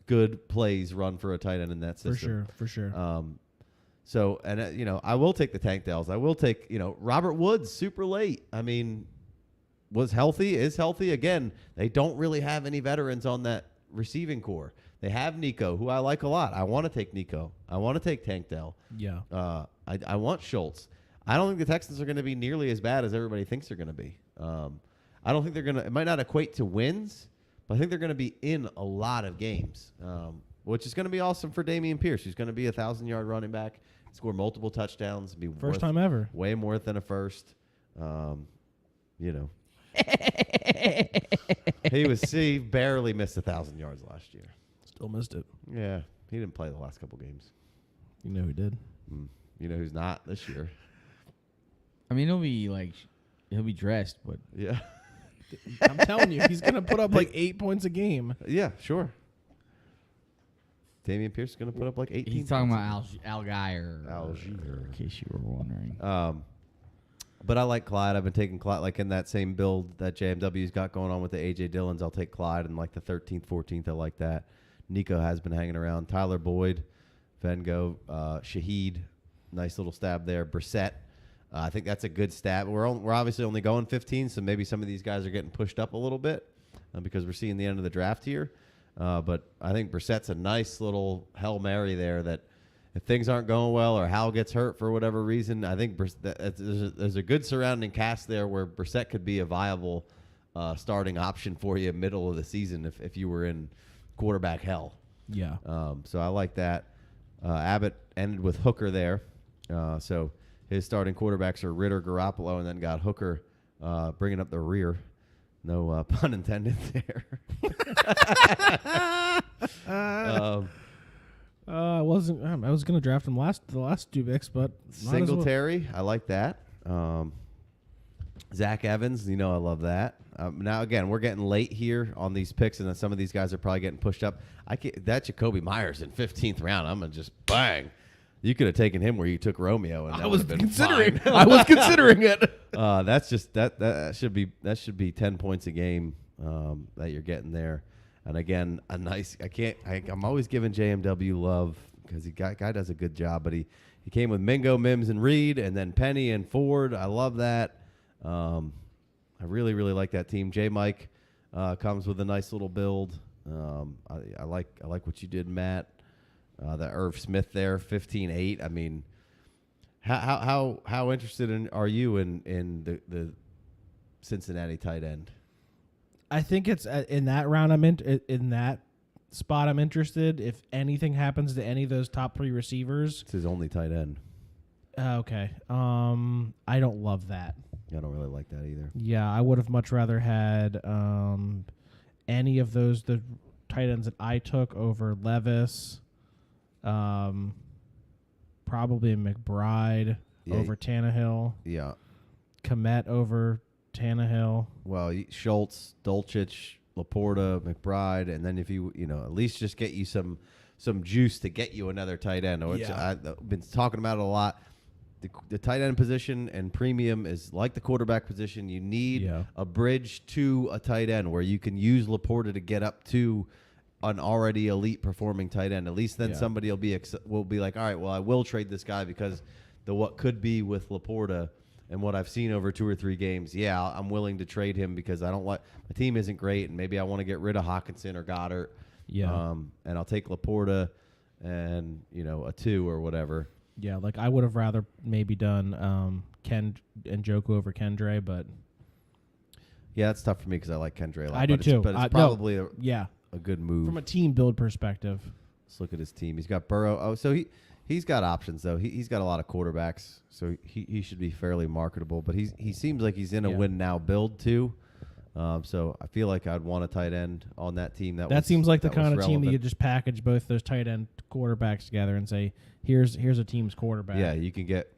good plays run for a tight end in that system. For sure. I will take the Tank Dells. I will take, Robert Woods, super late. I mean, is healthy. Again, they don't really have any veterans on that receiving core. They have Nico, who I like a lot. I want to take Nico. I want to take Tank Dell. Yeah. I want Schultz. I don't think the Texans are going to be nearly as bad as everybody thinks they're going to be. I don't think they're going to – it might not equate to wins, but I think they're going to be in a lot of games, which is going to be awesome for Dameon Pierce, who's going to be a 1,000-yard running back, score multiple touchdowns. Be first time ever. Way more than a first. He barely missed 1,000 yards last year. Still missed it. Yeah, he didn't play the last couple games. You know who did. You know who's not this year? I mean, he'll be dressed, but Yeah. I'm telling you, he's going to put up like 8 points a game. Yeah, sure. Dameon Pierce is going to put up like 18. he's talking about Algier. Algier. In case you were wondering. But I like Clyde. I've been taking Clyde like in that same build that JMW's got going on with the A.J. Dillons. I'll take Clyde in like the 13th, 14th. I like that. Nico has been hanging around. Tyler Boyd, Vengo, Shaheed. Nice little stab there. Brissett. I think that's a good stab. We're obviously only going 15, so maybe some of these guys are getting pushed up a little bit because we're seeing the end of the draft here. But I think Brissett's a nice little Hail Mary there that if things aren't going well or Hal gets hurt for whatever reason, I think there's a good surrounding cast there where Brissett could be a viable starting option for you middle of the season if you were in quarterback hell. Yeah. So I like that. Abbott ended with Hooker there. So his starting quarterbacks are Ritter, Garoppolo, and then got Hooker bringing up the rear. No pun intended there. I was going to draft him the last 2 picks, but Singletary, I like that. Zach Evans, I love that. Now again, we're getting late here on these picks, and then some of these guys are probably getting pushed up. That Jacoby Myers in 15th round, I'm gonna just bang. You could have taken him where you took Romeo, and I was been considering. fine. I was considering it. That's just that should be 10 points a game that you're getting there. And again, I'm always giving JMW love because guy does a good job. But he came with Mingo, Mims, and Reed, and then Penny and Ford. I love that. I really, really like that team. J. Mike comes with a nice little build. I like what you did, Matt. The Irv Smith there, 15-8. I mean, how interested are you in the Cincinnati tight end? I think it's in that round. In that spot. I'm interested. If anything happens to any of those top 3 receivers, It's his only tight end. Okay. I don't love that. I don't really like that either. Yeah, I would have much rather had any of the tight ends that I took over Levis. Probably McBride over Tannehill. Yeah. Kmet over Tannehill. Well, Schultz, Dulcich, Laporta, McBride, and then if you at least just get you some juice to get you another tight end. Which I've been talking about it a lot. the tight end position and premium is like the quarterback position. You need a bridge to a tight end where you can use Laporta to get up to an already elite performing tight end. At least then somebody will be like, all right, well, I will trade this guy because what could be with Laporta and what I've seen over 2 or 3 games. Yeah, I'm willing to trade him because I don't like my team isn't great and maybe I want to get rid of Hawkinson or Goddard. Yeah. And I'll take Laporta and a 2 or whatever. Yeah, like I would have rather maybe done Ken and Njoku over Kendre, but yeah, it's tough for me because I like Kendre a lot. I do too. But it's probably a good move from a team build perspective. Let's look at his team. He's got Burrow. Oh, so he's got options though. He's got a lot of quarterbacks, so he should be fairly marketable. But he seems like he's in a win now build too. So I feel like I'd want a tight end on that team. That seems like the kind of team that you just package both those tight end quarterbacks together and say, here's a team's quarterback. Yeah, you can get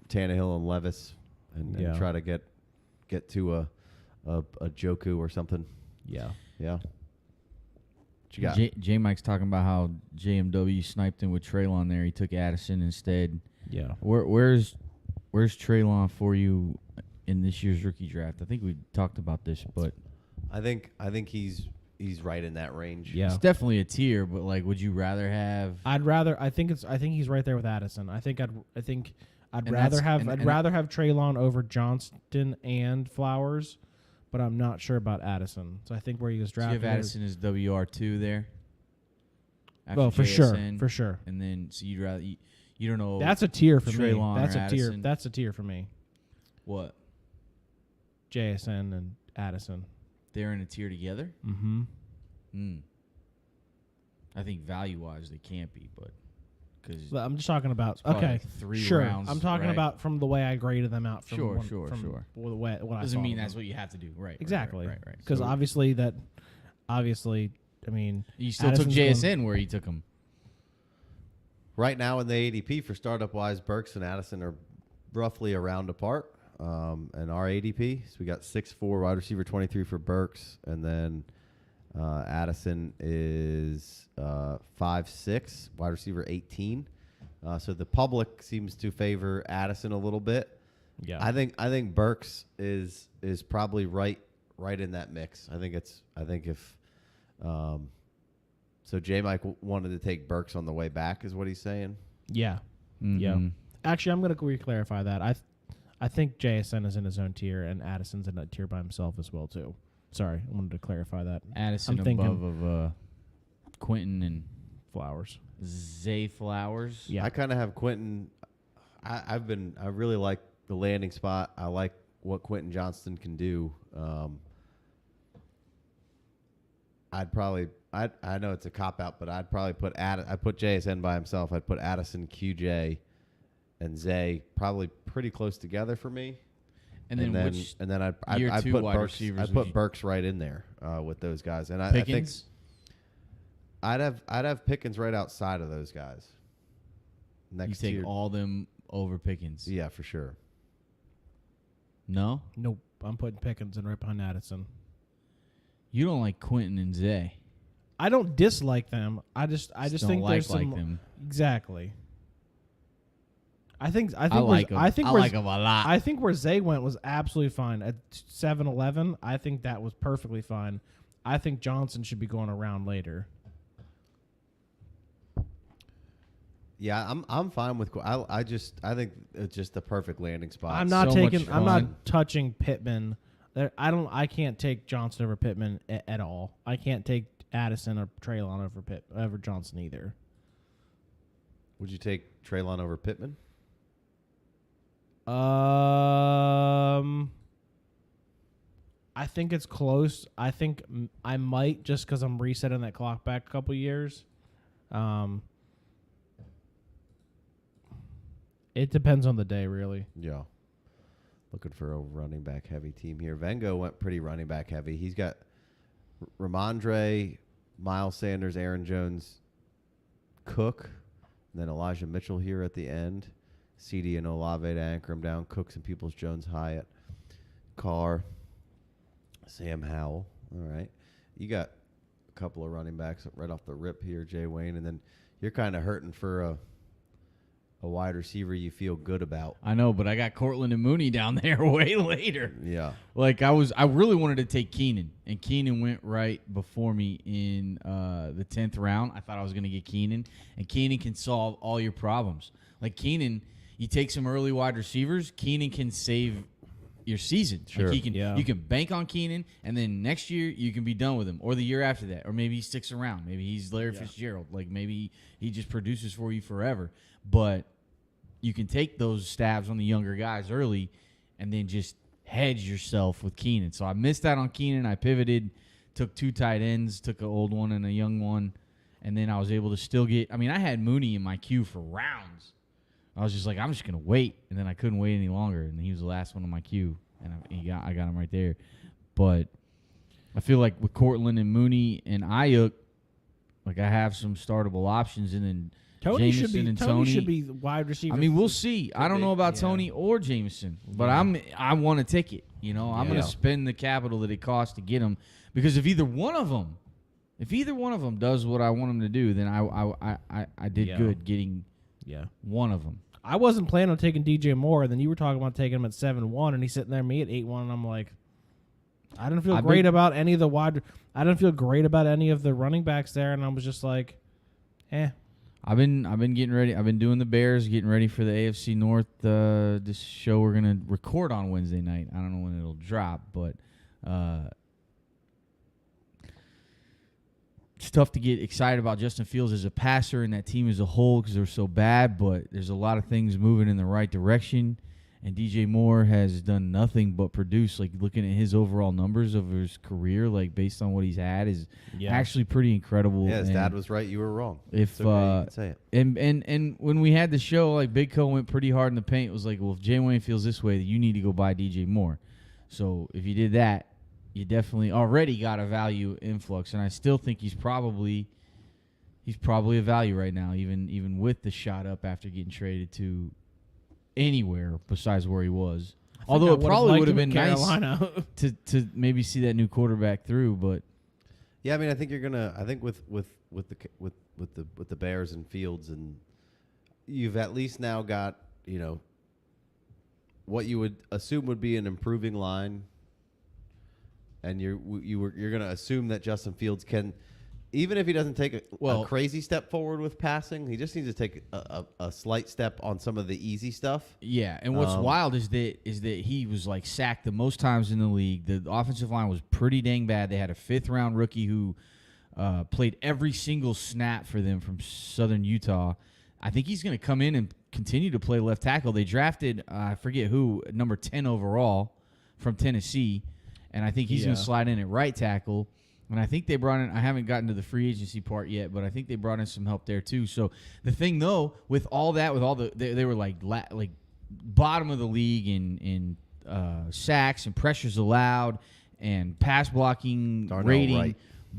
Tannehill and Levis and try to get to a Njoku or something. Yeah. Yeah. What you got? J Mike's talking about how JMW sniped him with Traylon there. He took Addison instead. Yeah. Where's Traylon for you in this year's rookie draft? I think we talked about this, but I think he's right in that range. Yeah, it's definitely a tier. But like, would you rather have? I think he's right there with Addison. I think I'd rather have Traylon over Johnston and Flowers, but I'm not sure about Addison. So I think where he was drafted. So you have Addison as WR2 there. Well, for JSN, sure. And then so you'd rather you don't know. That's a tier for Traylon me. That's or a tier. Addison. That's a tier for me. What? JSN and Addison. They're in a tier together? Mm-hmm. I think value-wise they can't be, but because I'm just talking about like 3 rounds. I'm talking right? about from the way I graded them out. From Sure. The way, what Doesn't I mean that's what you have to do, right? Exactly. Right. Because obviously, I mean, you still Addison's took JSN where you took him. Right now in the ADP for startup wise, Burks and Addison are roughly a round apart. And our ADP, so we got 6'4", wide receiver 23 for Burks, and then Addison is 5'6", wide receiver 18. So the public seems to favor Addison a little bit. Yeah, I think Burks is probably right in that mix. I think if so J Mike wanted to take Burks on the way back, is what he's saying. Yeah, yeah. Actually, I'm going to re-clarify that. I think JSN is in his own tier, and Addison's in that tier by himself as well, too. Sorry, I wanted to clarify that. Addison above of Quentin and Flowers. Zay Flowers. Yeah, I kind of have Quentin. I really like the landing spot. I like what Quentin Johnston can do. I know it's a cop out, but I'd probably put I'd put JSN by himself. I'd put Addison, QJ, and Zay probably pretty close together for me. And then I'd put Burks. I'd put Burks right in there with those guys. And I think I'd have Pickens right outside of those guys. Next you take tier. all them over Pickens. Yeah, for sure. No? Nope. I'm putting Pickens in right behind Addison. You don't like Quentin and Zay. I don't dislike them. I just think there's some them. Exactly. I think I like them. I like them a lot. I think where Zay went was absolutely fine at 7-11. I think that was perfectly fine. I think Johnson should be going around later. Yeah, I'm fine with. I think it's just the perfect landing spot. I'm not touching Pittman. I can't take Johnson over Pittman at all. I can't take Addison or Traylon over Johnson either. Would you take Traylon over Pittman? I think it's close. I think I might just because I'm resetting that clock back a couple years. It depends on the day, really. Yeah. Looking for a running back heavy team here. Vengo went pretty running back heavy. He's got Ramondre, Miles Sanders, Aaron Jones, Cook, and then Elijah Mitchell here at the end. CD and Olave to anchor him down. Cooks and Peoples-Jones, Hyatt, Carr, Sam Howell. All right. You got a couple of running backs right off the rip here, Jay Wayne, and then you're kind of hurting for a wide receiver you feel good about. I know, but I got Cortland and Mooney down there way later. Yeah. Like I really wanted to take Keenan, and Keenan went right before me in the 10th round. I thought I was going to get Keenan, and Keenan can solve all your problems. Like Keenan, you take some early wide receivers, Keenan can save your season. Sure. Like you can bank on Keenan, and then next year you can be done with him, or the year after that, or maybe he sticks around. Maybe he's Larry Fitzgerald. Like maybe he just produces for you forever. But you can take those stabs on the younger guys early, and then just hedge yourself with Keenan. So I missed out on Keenan. I pivoted, took 2 tight ends, took an old one and a young one, and then I was able to still get. I mean, I had Mooney in my queue for rounds. I was just like, I'm just gonna wait, and then I couldn't wait any longer, and he was the last one on my queue, and I got him right there. But I feel like with Cortland and Mooney and Ayuk, like I have some startable options, and then Tony Jameson should be the wide receiver. I mean, we'll see. I don't know about Tony or Jameson, but I want a ticket. You know, I'm going to spend the capital that it costs to get him, because if either one of them does what I want him to do, then I did good getting one of them. I wasn't planning on taking DJ Moore, and then you were talking about taking him at 7-1, and he's sitting there me at 8-1, and I'm like, I didn't feel great about any of the I didn't feel great about any of the running backs there, and I was just like, I've been getting ready. I've been doing the Bears, getting ready for the AFC North. This show we're gonna record on Wednesday night. I don't know when it'll drop, but it's tough to get excited about Justin Fields as a passer and that team as a whole because they're so bad. But there's a lot of things moving in the right direction. And DJ Moore has done nothing but produce. Like, looking at his overall numbers of his career, like, based on what he's had, is actually pretty incredible. Yeah, his dad was right. You were wrong. If okay, you can say it. And when we had the show, like, Big Co went pretty hard in the paint. It was like, well, if Jay Wayne feels this way, you need to go buy DJ Moore. So if you did that, you definitely already got a value influx. And I still think he's probably a value right now, even with the shot up after getting traded to anywhere besides where he was. Although it probably would have been nice to maybe see that new quarterback through, but yeah, I mean, I think you're gonna. I think with the Bears and Fields, and you've at least now got, you know, what you would assume would be an improving line, and you're gonna assume that Justin Fields can. Even if he doesn't take a crazy step forward with passing, he just needs to take a slight step on some of the easy stuff. Yeah, and what's wild is that he was like sacked the most times in the league. The offensive line was pretty dang bad. They had a 5th-round rookie who played every single snap for them from Southern Utah. I think he's going to come in and continue to play left tackle. They drafted, I forget who, number 10 overall from Tennessee, and I think he's going to slide in at right tackle. And I think they brought in, I haven't gotten to the free agency part yet, but I think they brought in some help there too. So the thing though, with all that, with all the, they were like bottom of the league in sacks and pressures allowed and pass blocking rating. Right.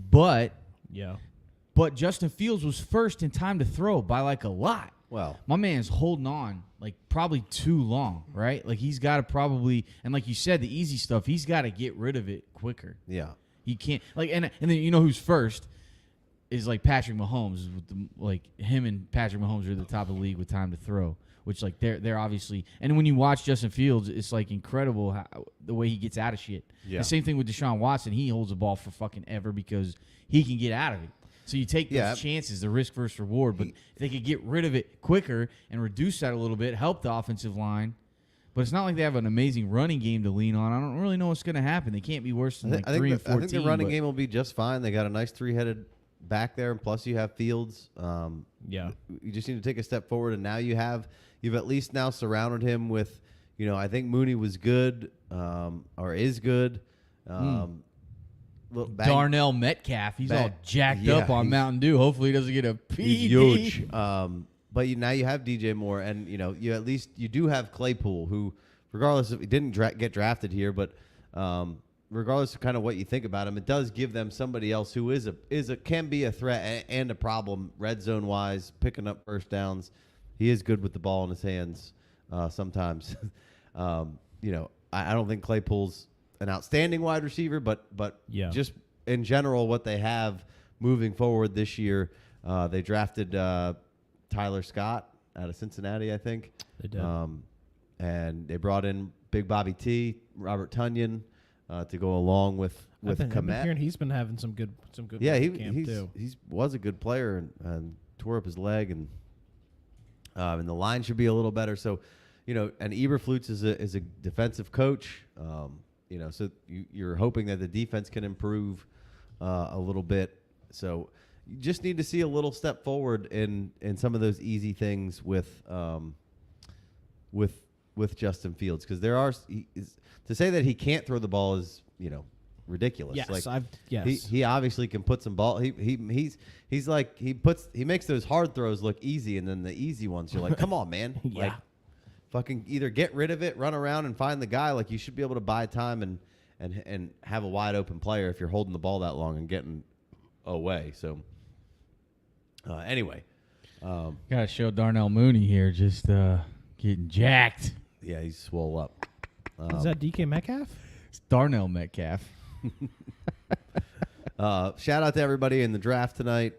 But Justin Fields was first in time to throw by like a lot. Well, my man's holding on like probably too long, right? Like he's got to probably, and like you said, the easy stuff, he's got to get rid of it quicker. Yeah. He can't, like, and then you know who's first is like Patrick Mahomes. With like him and Patrick Mahomes are at the top of the league with time to throw, which like they're obviously. And when you watch Justin Fields, it's like incredible the way he gets out of shit. Yeah. The same thing with Deshaun Watson. He holds the ball for fucking ever because he can get out of it. So you take those chances, the risk versus reward. But if they could get rid of it quicker and reduce that a little bit, help the offensive line. But it's not like they have an amazing running game to lean on. I don't really know what's going to happen. They can't be worse than 3 and 14. I think the running game will be just fine. They got a nice 3-headed back there, and plus you have Fields. You just need to take a step forward, and now you've at least now surrounded him with, you know, I think Mooney was good or is good. Darnell Metcalf, he's all jacked up on Mountain Dew. Hopefully he doesn't get a PD. He's huge. But now you have DJ Moore, and you know you do have Claypool, who, regardless if he didn't get drafted here, but regardless of kind of what you think about him, it does give them somebody else who can be a threat and a problem red zone wise, picking up first downs. He is good with the ball in his hands sometimes. You know, I don't think Claypool's an outstanding wide receiver, but just in general, what they have moving forward this year, they drafted Tyler Scott out of Cincinnati, I think. They did. And they brought in Big Bobby T, Robert Tunyon, to go along with I've been Kmet. hearing he's been having some good Yeah, work at camp too. he was a good player and tore up his leg, and the line should be a little better. So, and Eberflus is a defensive coach. So you're hoping that the defense can improve a little bit. So you just need to see a little step forward in some of those easy things with Justin Fields, because to say that he can't throw the ball is ridiculous. Yes, He obviously can put some ball. He makes those hard throws look easy, and then the easy ones you're like, come on, man. Yeah. Like, fucking either get rid of it, run around and find the guy. Like, you should be able to buy time and have a wide open player if you're holding the ball that long and getting away. So anyway, Gotta show Darnell Mooney here, just getting jacked. yeah, he's swole up. Is that DK Metcalf? It's Darnell Metcalf. Shout out to everybody in the draft tonight.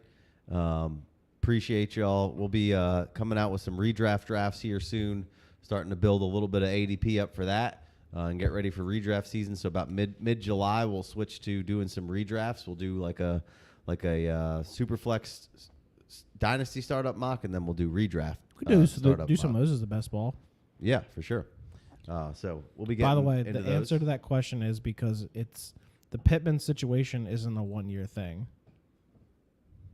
Appreciate y'all. We'll be coming out with some redraft drafts here soon, starting to build a little bit of ADP up for that and get ready for redraft season. So about mid July, we'll switch to doing some redrafts. We'll do like a Superflex Dynasty startup mock, and then we'll do redraft. We could do startup some of mock. those as the best ball. Yeah, for sure. So we'll be getting. By the way, into the those. answer to that question is because it's the Pittman situation isn't a 1-year thing.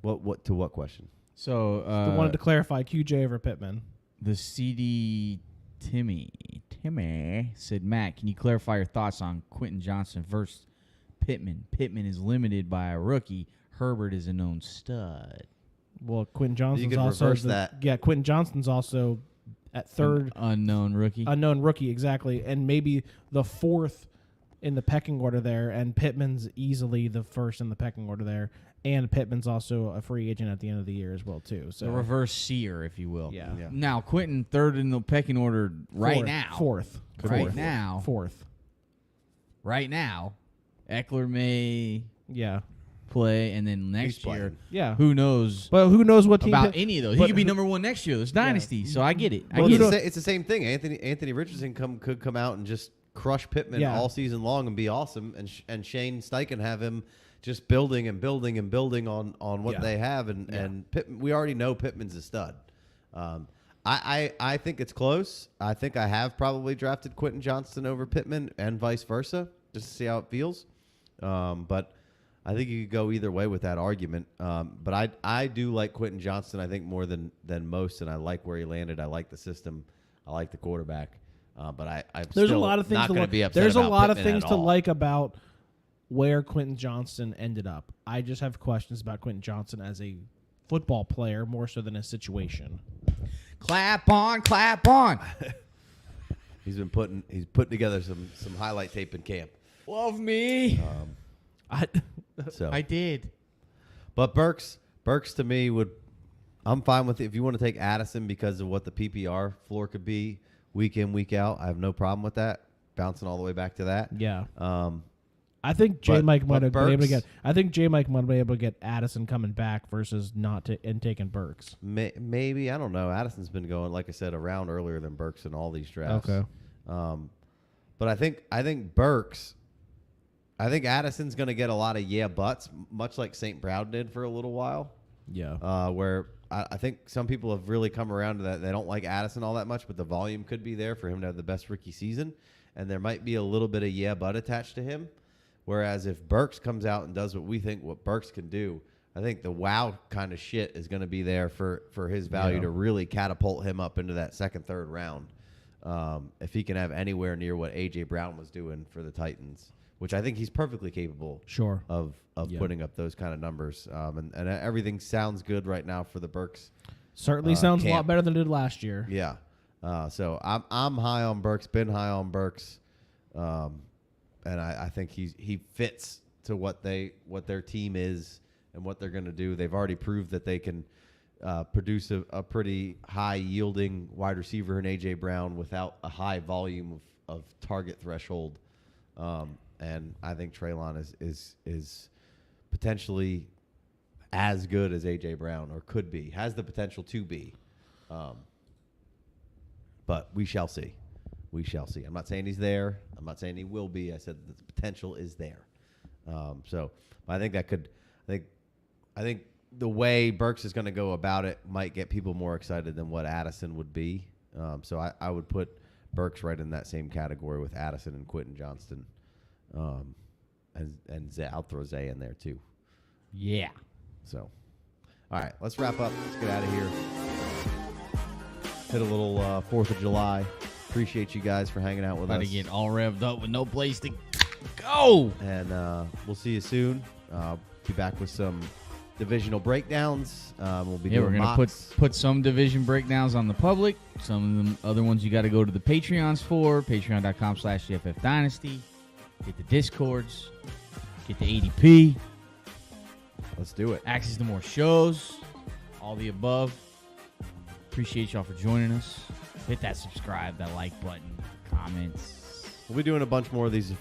What to what question? So I wanted to clarify QJ over Pittman. the CD Timmy said, Matt, can you clarify your thoughts on Quentin Johnson versus Pittman? Pittman is limited by a rookie. Herbert is a known stud. Well, Quentin Johnson's can also reverse that. Yeah, Quentin Johnson's also at third Unknown rookie. unknown rookie, exactly, and maybe the fourth in the pecking order there, and Pittman's easily the first in the pecking order there, and Pittman's also a free agent at the end of the year as well too. So the reverse seer, if you will. Yeah. Yeah. Now, Quentin third in the pecking order Fourth. Right now, Eckler may Yeah. play, and then next He's year, playing. Yeah. who knows But who knows what team about Pitt- any of those? He but could be who- number one next year. There's dynasty, so I get it. Well, you know- it's the same thing. Anthony Richardson could come out and just crush Pittman Yeah. all season long and be awesome, and Shane Steichen have him just building and building and building on what Yeah. they have, and Pittman, we already know Pittman's a stud. I think it's close. I think I have probably drafted Quentin Johnston over Pittman and vice versa, just to see how it feels. But I think you could go either way with that argument. But I do like Quentin Johnston, I think, more than most, and I like where he landed. I like the system. I like the quarterback. But I'm There's still a lot of things not to going like. to be upset There's a about lot of Pittman things at to all. like about where Quentin Johnston ended up. I just have questions about Quentin Johnston as a football player more so than a situation. Clap on, clap on. He's putting together some highlight tape in camp. Love me. So I did. But Burks to me I'm fine with it. If you want to take Addison because of what the PPR floor could be week in, week out, I have no problem with that. Bouncing all the way back to that. Yeah. I think J-Mike might have been able to Burks- get. I think J-Mike might be able to get Addison coming back versus not and taking Burks. Maybe, I don't know. Addison's been going, like I said, around earlier than Burks in all these drafts. Okay. But I think Burks. I think Addison's going to get a lot of buts, much like St. Brown did for a little while. Yeah. Where I think some people have really come around to that. They don't like Addison all that much, but the volume could be there for him to have the best rookie season, and there might be a little bit of but attached to him. Whereas if Burks comes out and does what Burks can do, I think the wow kind of shit is going to be there for his value to really catapult him up into that second, third round. If he can have anywhere near what A.J. Brown was doing for the Titans, which I think he's perfectly capable of putting up those kind of numbers. And everything sounds good right now for the Burks. Certainly sounds a lot camp. better than it did last year. Yeah. So I'm high on Burks, been high on Burks. And I think he fits to what their team is and what they're going to do. They've already proved that they can produce a pretty high yielding wide receiver in A.J. Brown without a high volume of target threshold. And I think Treylon is potentially as good as A.J. Brown, or could be, has the potential to be. But we shall see. We shall see. I'm not saying he's there. I'm not saying he will be. I said the potential is there. So I think that could. I think the way Burks is going to go about it might get people more excited than what Addison would be. So I would put Burks right in that same category with Addison and Quentin Johnston, and Zay, I'll throw Zay in there too. Yeah. So, all right, let's wrap up. Let's get out of here. Hit a little 4th of July. Appreciate you guys for hanging out with About us. to get all revved up with no place to go. And we'll see you soon. Be back with some divisional breakdowns. We'll be doing we're gonna mocks. put some division breakdowns on the public. Some of the other ones you got to go to the Patreons for. Patreon.com/FF Dynasty. Get the Discords. Get the ADP. Let's do it. Access to more shows. All the above. Appreciate y'all for joining us. Hit that subscribe, that like button, comments. We'll be doing a bunch more of these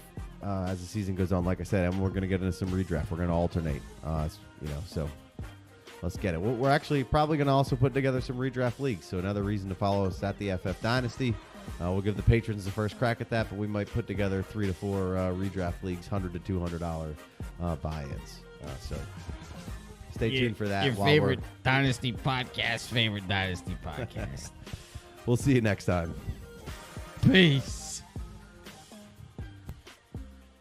as the season goes on. Like I said, and we're going to get into some redraft. We're going to alternate. So let's get it. We're actually probably going to also put together some redraft leagues. So another reason to follow us at the FF Dynasty. We'll give the patrons the first crack at that, but we might put together 3 to 4 redraft leagues, $100 to $200 buy-ins. So stay tuned for that. Your favorite Dynasty podcast, We'll see you next time. Peace.